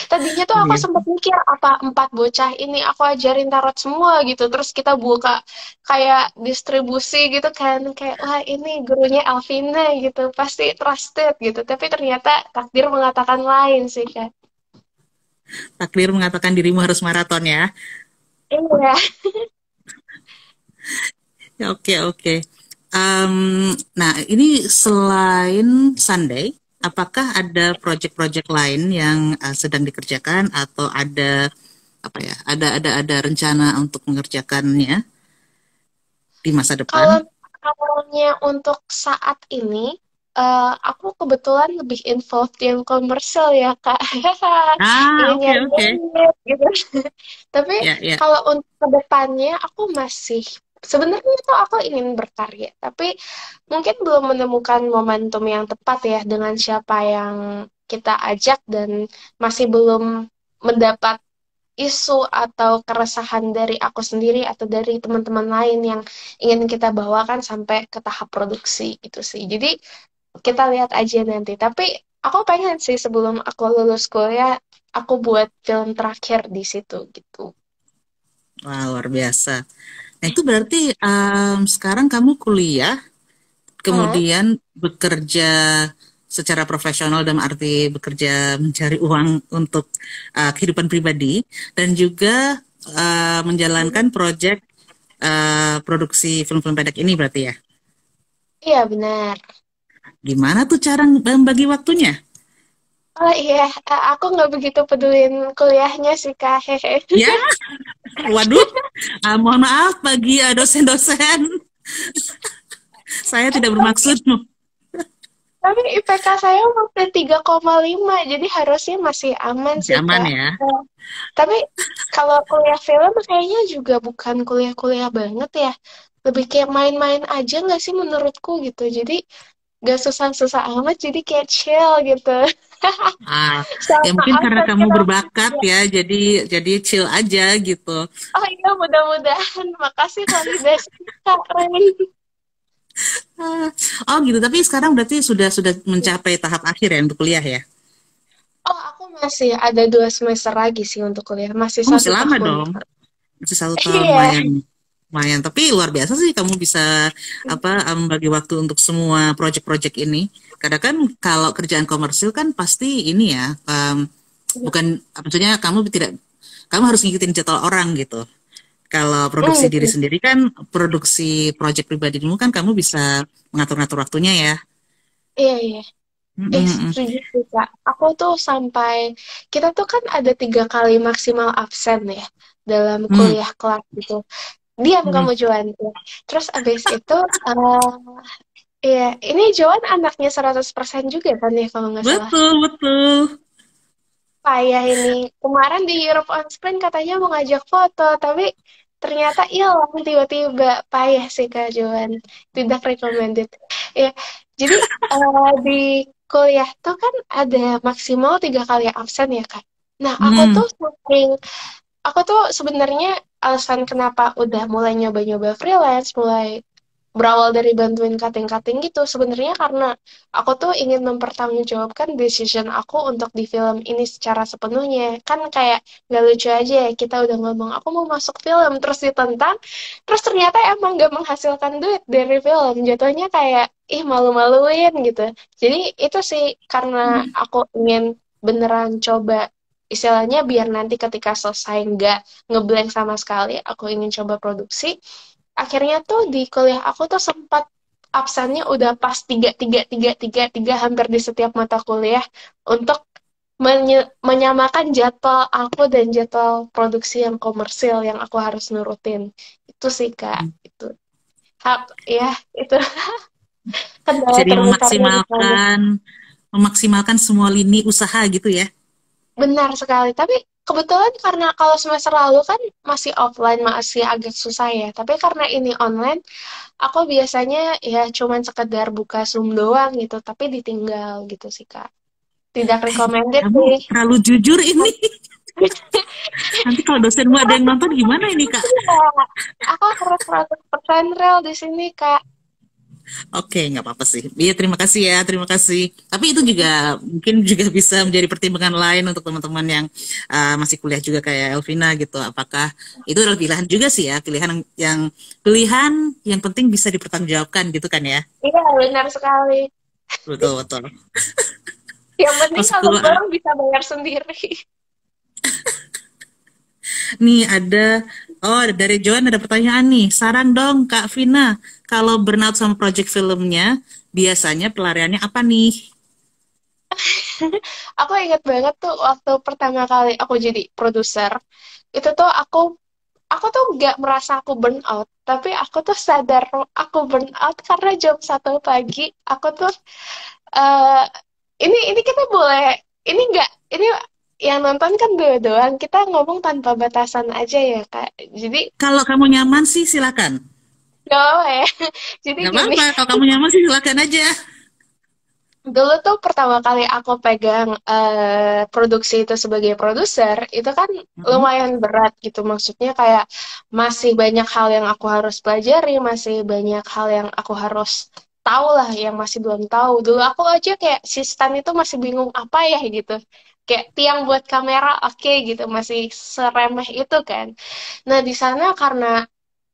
Tadinya tuh aku iya. sempat mikir apa 4 bocah ini aku ajarin tarot semua gitu, terus kita buka kayak distribusi gitu kan, kayak wah ini gurunya Alvina gitu pasti trusted gitu, tapi ternyata takdir mengatakan lain sih kan. Takdir mengatakan dirimu harus maraton ya. Iya. Ya, oke, oke. Nah, ini selain Sunday, apakah ada project-project lain yang sedang dikerjakan atau ada rencana untuk mengerjakannya di masa depan? Kalau misalnya untuk saat ini, aku kebetulan lebih involved yang komersial ya, Kak. Ingin Oke, nyari oke. duit gitu. Tapi Ya, ya. kalau untuk kedepannya, aku masih sebenarnya tuh aku ingin berkarya, tapi mungkin belum menemukan momentum yang tepat ya dengan siapa yang kita ajak, dan masih belum mendapat isu atau keresahan dari aku sendiri atau dari teman-teman lain yang ingin kita bawakan sampai ke tahap produksi gitu sih. Jadi kita lihat aja nanti. Tapi aku pengen sih sebelum aku lulus kuliah, aku buat film terakhir di situ gitu. Wah, luar biasa. Nah, itu berarti sekarang kamu kuliah, Ah, kemudian bekerja secara profesional dalam arti bekerja mencari uang untuk kehidupan pribadi dan juga menjalankan proyek produksi film-film pendek ini berarti ya. iya benar. Gimana tuh cara membagi waktunya? Oh iya, aku nggak begitu pedulin kuliahnya sih Kak. Hehe. Ya, waduh, mohon maaf bagi dosen-dosen, saya tidak bermaksud. Tapi IPK saya masih 3,5, jadi harusnya masih aman Masih sih aman Kak. ya. Tapi kalau kuliah film kayaknya juga bukan kuliah-kuliah banget ya. Lebih kayak main-main aja nggak sih menurutku gitu. Jadi gak susah-susah amat, jadi kayak chill gitu. Ah, ya Sama mungkin karena outfit kamu kita. berbakat ya, jadi chill aja gitu. Oh iya, mudah-mudahan. Makasih validasi Kak Ray. Ah, oh gitu, tapi sekarang berarti sudah mencapai tahap akhir ya untuk kuliah ya? Oh, aku masih ada 2 semester lagi sih untuk kuliah. Masih Oh, satu masih lama tahun. dong, masih 1 tahun, Iya. lumayan, lumayan. Tapi luar biasa sih kamu bisa membagi waktu untuk semua project-project ini. Kadang kan kalau kerjaan komersil kan pasti ini ya, bukan, maksudnya kamu harus ngikutin jadwal orang gitu. Kalau produksi diri Hmm, sendiri kan, produksi project pribadimu kan kamu bisa mengatur-ngatur waktunya ya. iya, iya. Mm, mm, mm. Setuju sih, Kak. Aku tuh sampai, kita tuh kan ada 3 kali maksimal absen ya dalam Hmm, kuliah kelas gitu. Diam mm. kamu Joan. Ya. Terus abis itu, ya ini Joan anaknya 100% juga kan ya kalau nggak salah. Betul, betul. Payah ini. Kemarin di Europe on Screen katanya mau ngajak foto, tapi ternyata hilang tiba-tiba. Payah sih Kak Joan, tidak recommended ya. Jadi di kuliah tuh kan ada maksimal 3 kali absen ya Kak. Nah Hmm. aku tuh sebenarnya alasan kenapa udah mulai nyoba-nyoba freelance, mulai berawal dari bantuin cutting-cutting gitu, sebenarnya karena aku tuh ingin mempertanggungjawabkan decision aku untuk di film ini secara sepenuhnya. Kan kayak nggak lucu aja ya, kita udah ngomong aku mau masuk film, terus ditentang, terus ternyata emang gak menghasilkan duit dari film. Jatuhnya kayak, ih malu-maluin gitu. Jadi itu sih karena aku ingin beneran coba istilahnya biar nanti ketika selesai nggak ngeblank sama sekali, aku ingin coba produksi. Akhirnya tuh di kuliah aku tuh sempat absennya udah pas tiga tiga tiga tiga tiga hampir di setiap mata kuliah untuk menyamakan jadwal aku dan jadwal produksi yang komersil yang aku harus nurutin. Itu sih Kak, itu hak ya, itu kendala Jadi terbesarnya di sana. memaksimalkan semua lini usaha gitu ya. Benar sekali, tapi kebetulan karena kalau semester lalu kan masih offline, masih agak susah ya. Tapi karena ini online, aku biasanya ya cuman sekedar buka Zoom doang gitu, tapi ditinggal gitu sih, Kak. Tidak recommended Kamu sih. terlalu jujur ini. Nanti kalau dosenmu ada yang nonton gimana ini, Kak? Kak, aku harus 100% real di sini, Kak. Oke, nggak apa-apa sih. Iya, terima kasih ya, terima kasih. Tapi itu juga mungkin juga bisa menjadi pertimbangan lain untuk teman-teman yang masih kuliah juga kayak Elvina gitu. Apakah itu adalah pilihan juga sih ya, pilihan yang penting bisa dipertanggungjawabkan gitu kan ya. Iya, benar sekali. Betul, betul. Yang penting Masuk kalau dulu. bareng bisa bayar sendiri. Nih dari Joan ada pertanyaan nih. Saran dong Kak Vina, kalau burnout sama project filmnya, biasanya pelariannya apa nih? Aku ingat banget tuh waktu pertama kali aku jadi produser, itu tuh aku tuh nggak merasa aku burn out, tapi aku tuh sadar aku burn out karena jam 1 pagi aku tuh eh ini kita boleh ini nggak ini yang nonton kan dua doang, kita ngomong tanpa batasan aja ya Kak. Jadi Kalau kamu nyaman sih silakan. nggak apa ya. Jadi Nggak gini, apa-apa, kalau kamu nyaman sih silakan aja. dulu tuh pertama kali aku pegang produksi itu sebagai produser, itu kan Mm-mm. lumayan berat gitu. Maksudnya kayak masih banyak hal yang aku harus pelajari, masih banyak hal yang aku harus tahu lah yang masih belum tahu. Dulu aku aja kayak si Stan itu masih bingung apa ya gitu. Kayak tiang buat kamera oke gitu, masih seremeh itu kan. Nah, di sana karena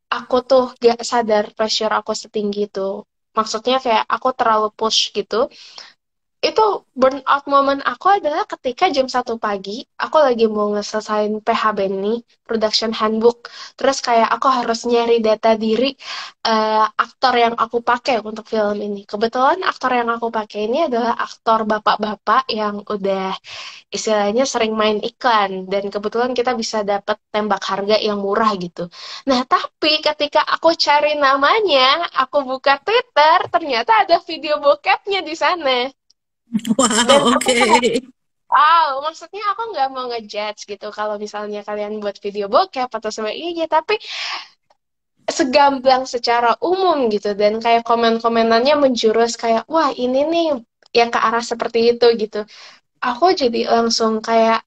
aku tuh gak sadar pressure aku setinggi itu. Maksudnya kayak aku terlalu push gitu, itu burnout moment aku adalah ketika jam 1 pagi aku lagi mau ngeselesain PHB nih, production handbook, terus kayak aku harus nyari data diri aktor yang aku pakai untuk film ini. Kebetulan aktor yang aku pakai ini adalah aktor bapak-bapak yang udah istilahnya sering main iklan, dan kebetulan kita bisa dapat tembak harga yang murah gitu. Nah, tapi ketika aku cari namanya, aku buka Twitter, ternyata ada video bokepnya di sana. Dan Wow, aku oke. kayak, wow, maksudnya aku nggak mau ngejudge gitu kalau misalnya kalian buat video bokep atau sebagainya, tapi segamblang secara umum gitu, dan kayak komen-komenannya menjurus kayak, wah ini nih yang ke arah seperti itu gitu. Aku jadi langsung kayak,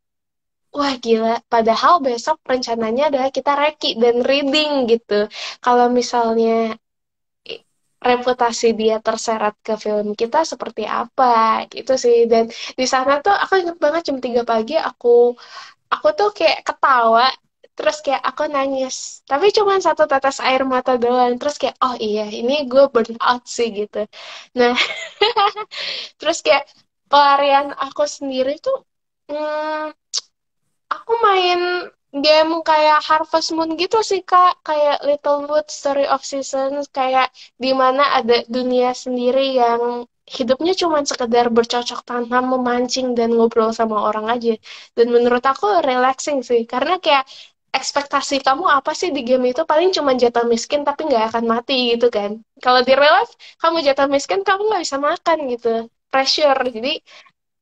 wah gila, padahal besok rencananya adalah kita reki dan reading gitu. Kalau misalnya reputasi dia terseret ke film kita seperti apa gitu sih. Dan di sana tuh aku inget banget jam 3 pagi aku tuh kayak ketawa, terus kayak aku nangis, tapi cuma satu tetes air mata doang, terus kayak oh iya ini gue burn out sih gitu. Nah, terus kayak pelarian aku sendiri tuh, hmm, aku main game kayak Harvest Moon gitu sih Kak, kayak Littlewood Story of Seasons, kayak di mana ada dunia sendiri yang hidupnya cuma sekedar bercocok tanam, memancing dan ngobrol sama orang aja. Dan menurut aku relaxing sih, karena kayak ekspektasi kamu apa sih di game itu, paling cuma jatuh miskin tapi nggak akan mati gitu kan. Kalau di real life kamu jatuh miskin kamu nggak bisa makan gitu, pressure. Jadi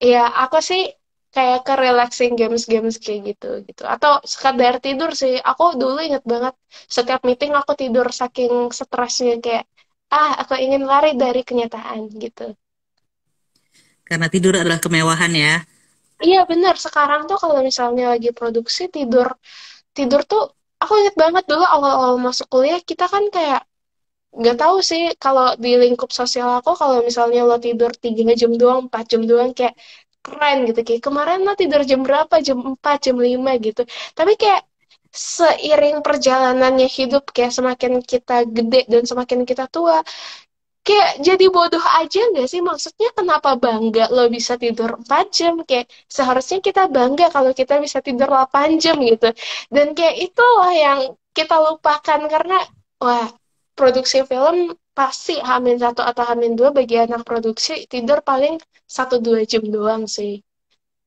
ya aku sih kayak ke relaxing games-games kayak gitu gitu. Atau sekadar tidur sih. Aku dulu inget banget setiap meeting aku tidur saking stresnya kayak aku ingin lari dari kenyataan gitu. Karena tidur adalah kemewahan ya. Iya benar, sekarang tuh kalau misalnya lagi produksi tidur tidur tuh aku inget banget dulu awal-awal masuk kuliah kita kan kayak nggak tahu sih kalau di lingkup sosial aku kalau misalnya lo tidur 3 jam doang, 4 jam doang kayak keren gitu. Kayak kemarin lo tidur jam berapa? Jam 4 jam 5 gitu. Tapi kayak seiring perjalanannya hidup kayak semakin kita gede dan semakin kita tua, kayak jadi bodoh aja nggak sih? Maksudnya kenapa bangga lo bisa tidur 4 jam? Kayak seharusnya kita bangga kalau kita bisa tidur 8 jam gitu. Dan kayak itulah yang kita lupakan karena wah, produksi film pasti H-1 atau H-2 bagi anak produksi tidur paling 1-2 jam doang sih.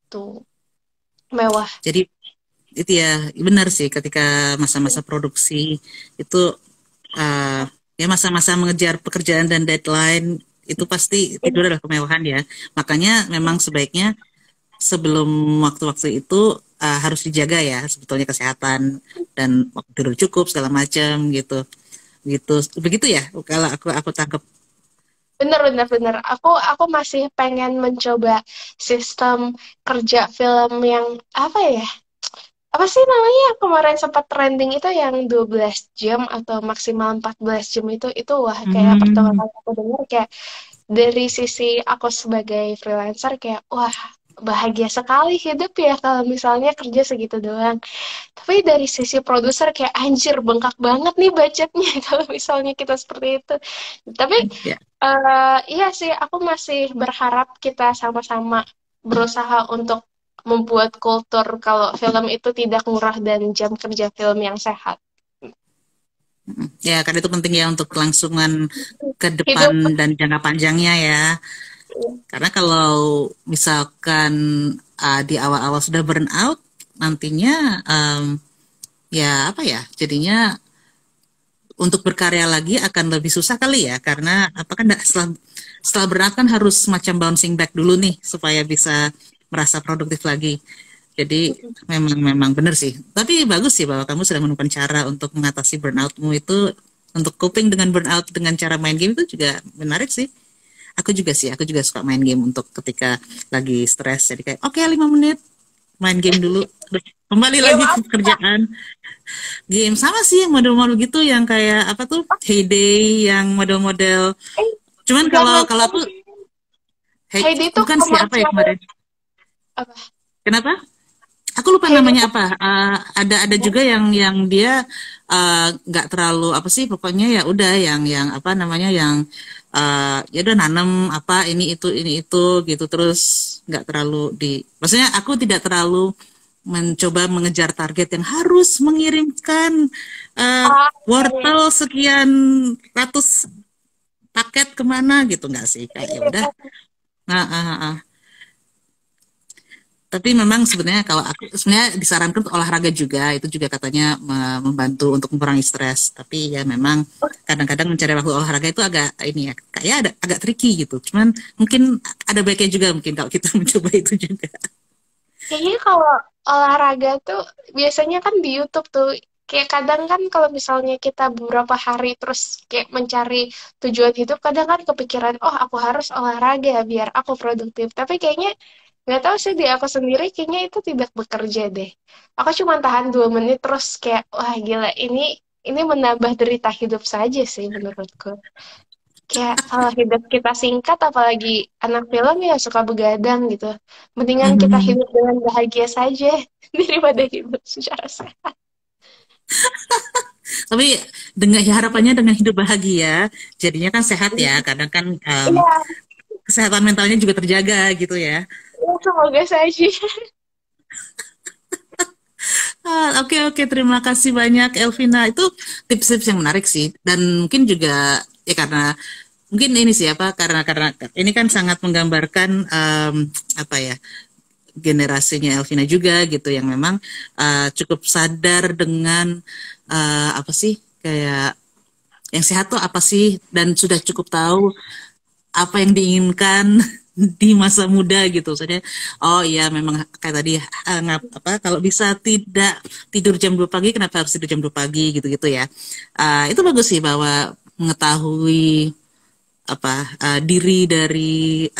Tuh, mewah. Jadi itu ya benar sih ketika masa-masa produksi itu uh, ya masa-masa mengejar pekerjaan dan deadline itu pasti tidur adalah kemewahan ya. Makanya memang sebaiknya sebelum waktu-waktu itu harus dijaga ya sebetulnya kesehatan dan waktu tidur cukup segala macam gitu. Gitu. Begitu ya kalau aku tangkap. Bener, bener, bener. Aku masih pengen mencoba sistem kerja film yang apa ya? Apa sih namanya yang kemarin sempat trending itu yang 12 jam atau maksimal 14 jam itu wah kayak pertama Hmm, kali aku dengar kayak dari sisi aku sebagai freelancer kayak wah bahagia sekali hidup ya kalau misalnya kerja segitu doang. Tapi dari sisi produser kayak anjir bengkak banget nih budgetnya kalau misalnya kita seperti itu. Tapi ya. iya sih aku masih berharap kita sama-sama berusaha untuk membuat kultur kalau film itu tidak murah dan jam kerja film yang sehat. Ya, karena itu penting ya untuk kelangsungan ke depan Hidup. dan jangka panjangnya ya. Karena kalau misalkan di awal-awal sudah burn out, nantinya ya apa ya, jadinya untuk berkarya lagi akan lebih susah kali ya. Karena apa kan setelah burn out kan harus semacam bouncing back dulu nih supaya bisa merasa produktif lagi. Jadi memang memang benar sih. Tapi bagus sih bahwa kamu sudah menemukan cara untuk mengatasi burnoutmu itu, untuk coping dengan burnout dengan cara main game itu juga menarik sih. Aku juga sih, aku juga suka main game untuk ketika lagi stres. Jadi kayak oke, 5 menit main game dulu, terus kembali Game lagi ke apa? kerjaan. Game sama sih model-model gitu yang kayak apa tuh Heyday yang model-model. Eh, Cuman kalau jangan kalau aku hey, Heidi itu bukan sih apa ya komersial kemarin. apa? Kenapa? Aku lupa Heidi namanya itu apa. Ada juga yang dia nggak terlalu apa sih, pokoknya ya udah yang apa namanya yang ya udah nanam apa ini itu gitu, terus nggak terlalu maksudnya aku tidak terlalu mencoba mengejar target yang harus mengirimkan uh, ah, wortel sekian ratus paket kemana gitu, nggak sih, kayak ya udah. Nah, tapi memang sebenarnya kalau aku sebenarnya disarankan untuk olahraga juga, itu juga katanya membantu untuk mengurangi stres. Tapi ya memang kadang-kadang mencari waktu olahraga itu agak ini ya, kayak ada agak tricky gitu. Cuman mungkin ada baiknya juga mungkin kalau kita mencoba itu juga. kayaknya kalau olahraga tuh biasanya kan di YouTube tuh kayak kadang kan kalau misalnya kita beberapa hari terus kayak mencari tujuan hidup kadang kan kepikiran oh aku harus olahraga biar aku produktif tapi kayaknya nggak tahu sih di aku sendiri kayaknya itu tidak bekerja deh aku cuma tahan 2 menit terus kayak wah gila ini menambah derita hidup saja sih menurutku. Kayak kalau hidup kita singkat, apalagi anak film ya suka begadang gitu. Mendingan kita Mhm. hidup dengan bahagia saja daripada hidup secara sehat. Tapi dengan ya harapannya dengan hidup bahagia, jadinya kan sehat ya. Kadang kan Iya, kesehatan mentalnya juga terjaga gitu ya. ya, semoga saja. Oke, oke, terima kasih banyak Elvina. Itu tips-tips yang menarik sih, dan mungkin juga ya karena mungkin ini sih apa, karena ini kan sangat menggambarkan apa ya, generasinya Elvina juga gitu yang memang cukup sadar dengan apa sih, kayak yang sehat tuh apa sih, dan sudah cukup tahu apa yang diinginkan di masa muda gitu. Maksudnya, oh iya memang kayak tadi apa kalau bisa tidak tidur jam 2 pagi, kenapa harus tidur jam 2 pagi gitu-gitu ya. Itu bagus sih bahwa mengetahui apa diri dari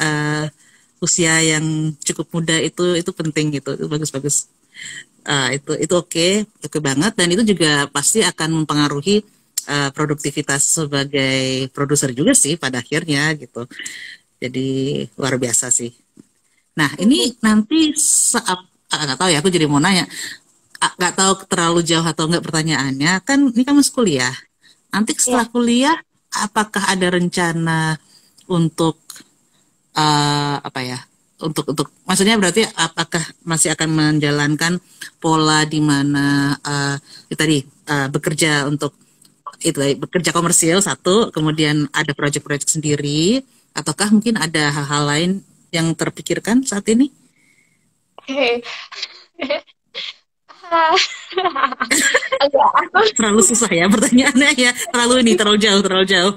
usia yang cukup muda itu penting gitu. Itu bagus-bagus. Itu oke banget dan itu juga pasti akan mempengaruhi produktivitas sebagai produser juga sih pada akhirnya gitu. Jadi luar biasa sih. Nah, Mhm. ini nanti saat nggak tahu ya, aku jadi mau nanya, nggak tahu terlalu jauh atau enggak pertanyaannya. Kan ini kan masih kuliah. Nanti setelah Ya. kuliah, apakah ada rencana untuk apa ya? Untuk maksudnya berarti apakah masih akan menjalankan pola di mana tadi bekerja untuk itu bekerja komersil satu, kemudian ada proyek-proyek sendiri, ataukah mungkin ada hal-hal lain yang terpikirkan saat ini? Oke. Agak aku Terlalu susah ya pertanyaannya ya, terlalu jauh, terlalu jauh.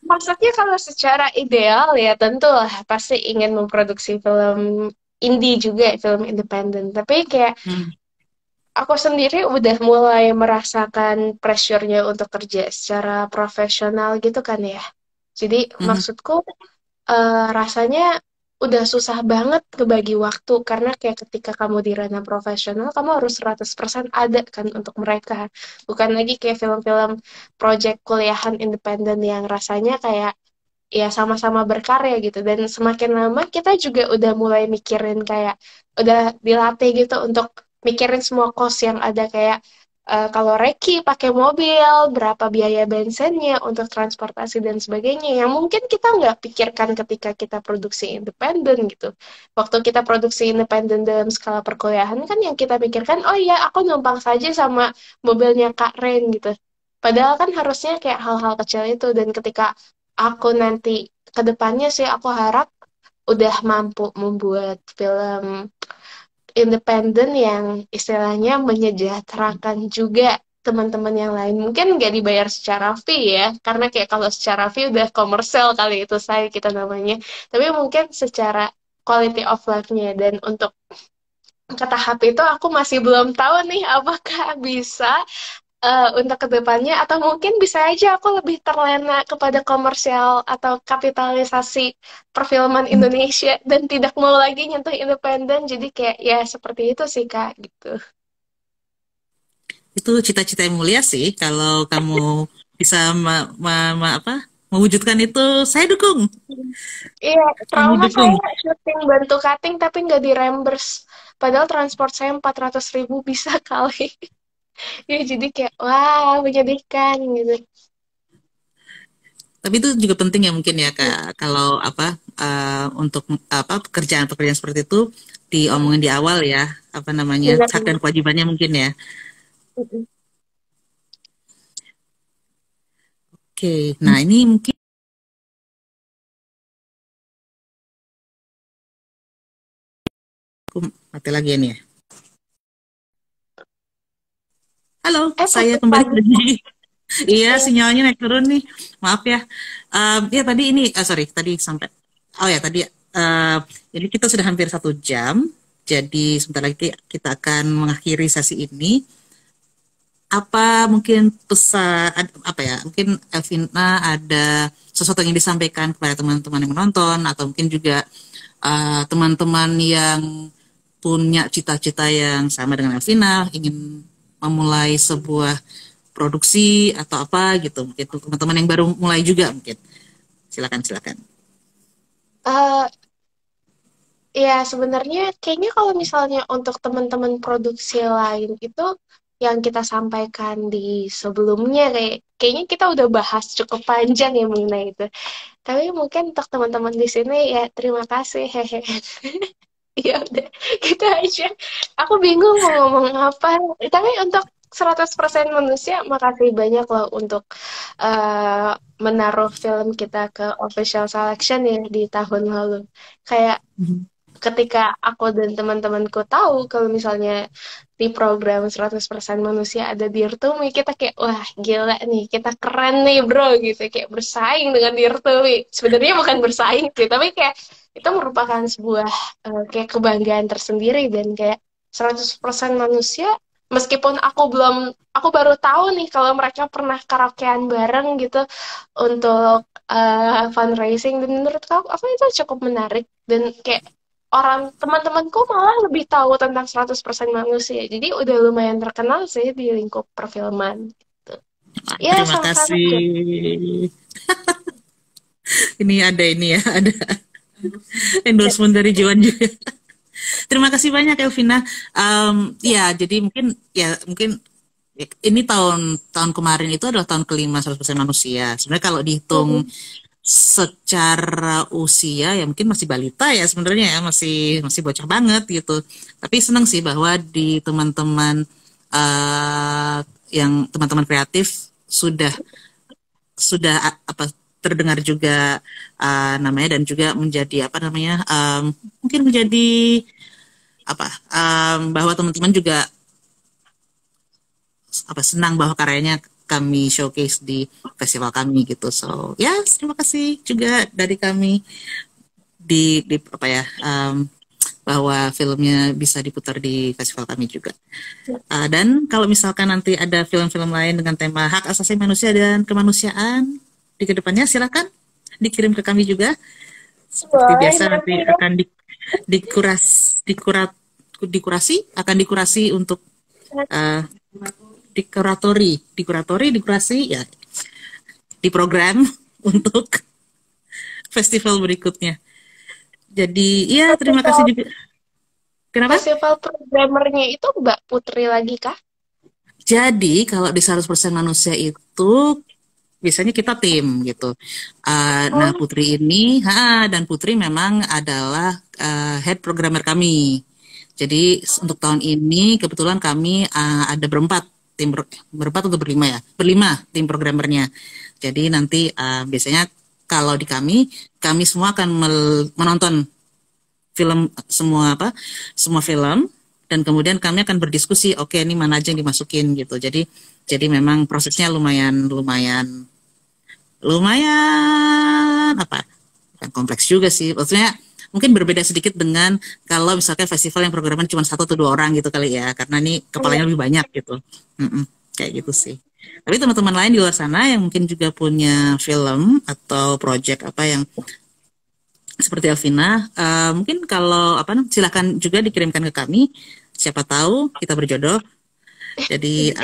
maksudnya kalau secara ideal ya tentu lah pasti ingin memproduksi film indie juga, film independen. Tapi kayak Hmm. aku sendiri udah mulai merasakan pressure-nya untuk kerja secara profesional gitu kan ya. Jadi Mhm. maksudku rasanya udah susah banget kebagi waktu karena kayak ketika kamu di ranah profesional kamu harus 100% ada kan untuk mereka. Bukan lagi kayak film-film project kuliahan independen yang rasanya kayak ya sama-sama berkarya gitu dan semakin lama kita juga udah mulai mikirin kayak udah dilatih gitu untuk mikirin semua cost yang ada kayak kalau Reki pakai mobil berapa biaya bensinnya untuk transportasi dan sebagainya yang mungkin kita nggak pikirkan ketika kita produksi independen gitu waktu kita produksi independen dalam skala perkuliahan kan yang kita pikirkan oh iya aku numpang saja sama mobilnya Kak Ren gitu padahal kan harusnya kayak hal-hal kecil itu dan ketika aku nanti ke depannya sih aku harap udah mampu membuat film independen yang istilahnya menyejahterakan juga teman-teman yang lain. Mungkin nggak dibayar secara fee ya, karena kayak kalau secara fee udah komersial kali itu saya kita namanya. Tapi mungkin secara quality of life-nya dan untuk ke tahap itu aku masih belum tahu nih apakah bisa untuk kedepannya atau mungkin bisa aja aku lebih terlena kepada komersial atau kapitalisasi perfilman Indonesia dan tidak mau lagi nyentuh independen jadi kayak ya seperti itu sih Kak gitu. Itu cita-cita yang mulia sih. Kalau kamu bisa apa, mewujudkan itu, saya dukung. Iya, Kamu trauma saya dukung. syuting bantu cutting tapi nggak di reimburse. Padahal transport saya 400.000 bisa kali. Ya jadi kayak wah menyedihkan gitu. Tapi itu juga penting ya mungkin ya Kak, kalau apa untuk apa pekerjaan-pekerjaan seperti itu diomongin di awal ya, apa namanya, hak Benar-benar. dan kewajibannya mungkin ya. Oke, nah ini mungkin aku mati lagi ya nih ya. Halo, saya Putus kembali lagi. lagi. Iya, Iya. sinyalnya naik turun nih. Maaf ya. Ya tadi ini, sorry, tadi sampai. Oh ya tadi. eh, jadi kita sudah hampir 1 jam. Jadi sebentar lagi kita akan mengakhiri sesi ini. Apa mungkin pesan, apa ya? Mungkin Elvina ada sesuatu yang disampaikan kepada teman-teman yang menonton atau mungkin juga teman-teman yang punya cita-cita yang sama dengan Elvina, ingin memulai sebuah produksi atau apa gitu mungkin untuk teman-teman yang baru mulai juga mungkin silakan. Eh, ya sebenarnya kayaknya kalau misalnya untuk teman-teman produksi lain itu yang kita sampaikan di sebelumnya kayaknya kita udah bahas cukup panjang ya mengenai itu. Tapi mungkin untuk teman-teman di sini ya terima kasih hehe. Ya udah gitu aja. Aku bingung mau ngomong apa. Tapi untuk 100% manusia, makasih banyak loh untuk eh, menaruh film kita ke official selection ya di tahun lalu. Kayak ketika aku dan teman-temanku tahu kalau misalnya di program 100% manusia ada Dirtumi, kita kayak, wah gila nih, kita keren nih bro gitu. Kayak bersaing dengan Dirtumi. Sebenarnya bukan bersaing sih, tapi kayak itu merupakan sebuah kayak kebanggaan tersendiri dan kayak 100% manusia meskipun aku baru tahu nih kalau mereka pernah karaokean bareng gitu untuk fundraising dan menurut aku itu cukup menarik dan kayak orang teman-temanku malah lebih tahu tentang 100% manusia jadi udah lumayan terkenal sih di lingkup perfilman gitu. Ya Terima sama-sama Jen. kasih. Ini ya, ada endorsement dari Juan juga. Terima kasih banyak Elvina. Ya, jadi mungkin ini tahun kemarin itu adalah tahun kelima 100% manusia. Sebenarnya kalau dihitung Mhm. secara usia ya mungkin masih balita ya sebenarnya ya masih masih bocah banget gitu. Tapi senang sih bahwa di teman-teman yang teman-teman kreatif sudah apa terdengar juga namanya dan juga menjadi apa namanya mungkin menjadi apa bahwa teman-teman juga apa senang bahwa karyanya kami showcase di festival kami gitu. So, ya terima kasih juga dari kami di apa ya bahwa filmnya bisa diputar di festival kami juga. Dan kalau misalkan nanti ada film-film lain dengan tema hak asasi manusia dan kemanusiaan di kedepannya silakan dikirim ke kami juga. Seperti Boleh biasa nanti nanti ya. akan dikurasi untuk uh, dikurasi ya diprogram untuk festival berikutnya. Jadi ya terima kasih Festival juga. Kenapa? festival programmernya itu Mbak Putri lagi kah? Jadi kalau di 100% manusia itu biasanya kita tim gitu. Nah Oh, Putri ini, dan Putri memang adalah head programmer kami. Jadi untuk tahun ini kebetulan kami ada berempat atau berlima ya, berlima tim programmernya. Jadi nanti biasanya kalau di kami semua akan menonton film semua film dan kemudian kami akan berdiskusi oke ini mana aja yang dimasukin gitu jadi memang prosesnya lumayan lumayan lumayan apa bukan kompleks juga sih maksudnya mungkin berbeda sedikit dengan kalau misalkan festival yang programnya cuma satu atau dua orang gitu kali ya karena ini iya. kepalanya lebih banyak gitu. Kayak gitu sih tapi teman-teman lain di luar sana yang mungkin juga punya film atau project apa yang seperti Elvina, mungkin kalau apa silakan juga dikirimkan ke kami. Siapa tahu kita berjodoh. Jadi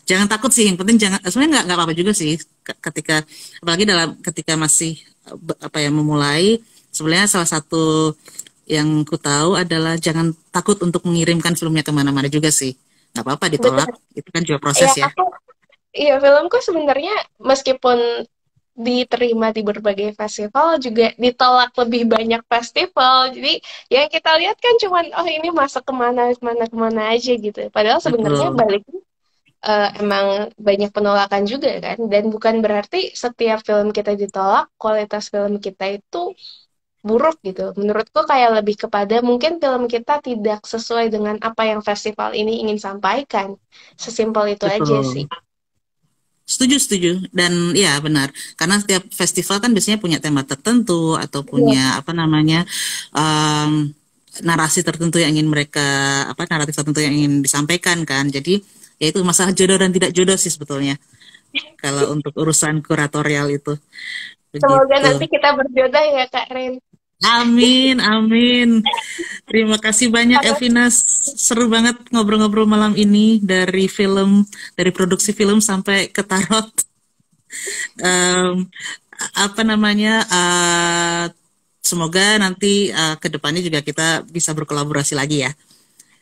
jangan takut sih. Yang penting jangan. Sebenarnya nggak apa-apa juga sih. Ketika apalagi ketika masih apa ya memulai. Sebenarnya salah satu yang ku tahu adalah jangan takut untuk mengirimkan filmnya kemana-mana juga sih. Nggak apa-apa ditolak. Benar. Itu kan juga Iya, proses ya. iya filmku sebenarnya meskipun diterima di berbagai festival juga ditolak lebih banyak festival. Jadi yang kita lihat kan cuman oh ini masuk kemana kemana kemana aja gitu. Padahal sebenarnya Betul. baliknya emang banyak penolakan juga kan. Dan bukan berarti setiap film kita ditolak kualitas film kita itu buruk gitu. Menurutku kayak lebih kepada mungkin film kita tidak sesuai dengan apa yang festival ini ingin sampaikan. Sesimpel itu aja sih. Betul. Setuju, setuju. Dan ya benar. Karena setiap festival kan biasanya punya tema tertentu atau Iya. punya apa namanya narasi tertentu yang ingin mereka naratif tertentu yang ingin disampaikan kan. Jadi ya itu masalah jodoh dan tidak jodoh sih sebetulnya. Kalau untuk urusan kuratorial itu Semoga nanti begitu. kita berjodoh ya Kak Ren. Amin, amin. Terima kasih banyak Karena Elvina. Seru banget ngobrol-ngobrol malam ini dari produksi film sampai ke tarot. Em, apa namanya semoga nanti ke depannya juga kita bisa berkolaborasi lagi ya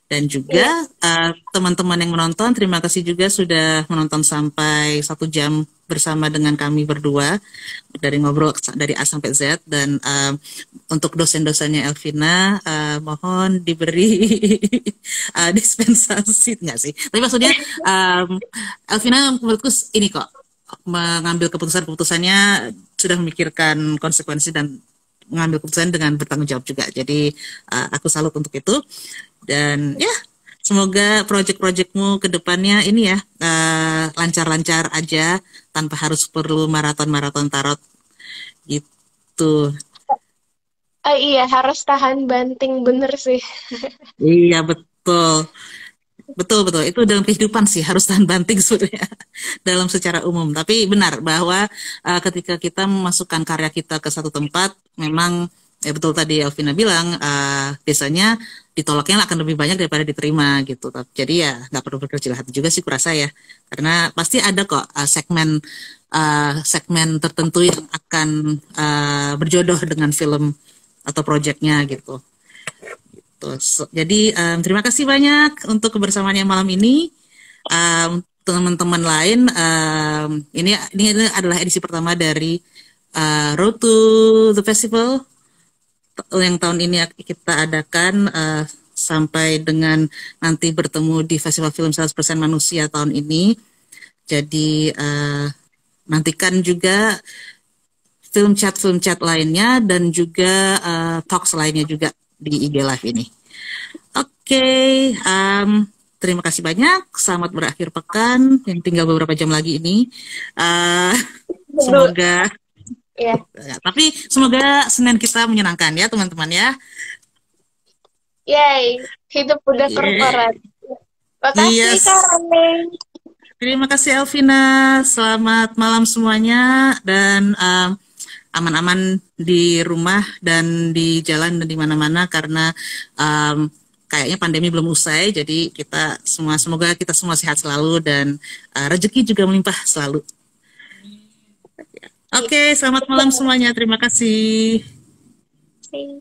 dan juga iya, teman-teman yang menonton terima kasih juga sudah menonton sampai 1 jam bersama dengan kami berdua dari ngobrol dari A sampai Z dan untuk dosen-dosennya Elvina mohon diberi dispensasi enggak sih tapi maksudnya Elvina menurutku ini kok mengambil keputusannya sudah memikirkan konsekuensi dan mengambil keputusan dengan bertanggung jawab juga. Jadi aku salut untuk itu dan ya semoga proyek-proyekmu ke depannya ini ya lancar-lancar aja tanpa harus perlu maraton-maraton tarot gitu. Iya, harus tahan banting bener sih. Iya betul. Betul, betul. Itu dalam kehidupan sih harus tahan banting sebenarnya dalam secara umum. Tapi benar bahwa ketika kita memasukkan karya kita ke satu tempat, memang ya betul tadi Elvina bilang, biasanya ditolaknya akan lebih banyak daripada diterima gitu. Jadi ya nggak perlu berkecil hati juga sih kurasa ya. Karena pasti ada kok segmen tertentu yang akan berjodoh dengan film atau proyeknya gitu. Jadi terima kasih banyak untuk kebersamaannya malam ini. Teman-teman lain, ini adalah edisi pertama dari Road to the Festival yang tahun ini kita adakan sampai dengan nanti bertemu di Festival Film 100% Manusia tahun ini. Jadi nantikan juga film chat lainnya dan juga talks lainnya juga di IG Live ini. Oke, terima kasih banyak. Selamat berakhir pekan yang tinggal beberapa jam lagi ini. Semoga, Ya. tapi semoga Senin kita menyenangkan ya teman-teman ya. Yay, hidup udah Yeah. korporat. Makasih Kak Yes. Rane. Terima kasih Elvina. Selamat malam semuanya dan aman-aman di rumah dan di jalan dan di mana-mana karena kayaknya pandemi belum usai, jadi kita semua semoga kita semua sehat selalu dan rezeki juga melimpah selalu. Oke, selamat malam semuanya. Terima kasih. Sih.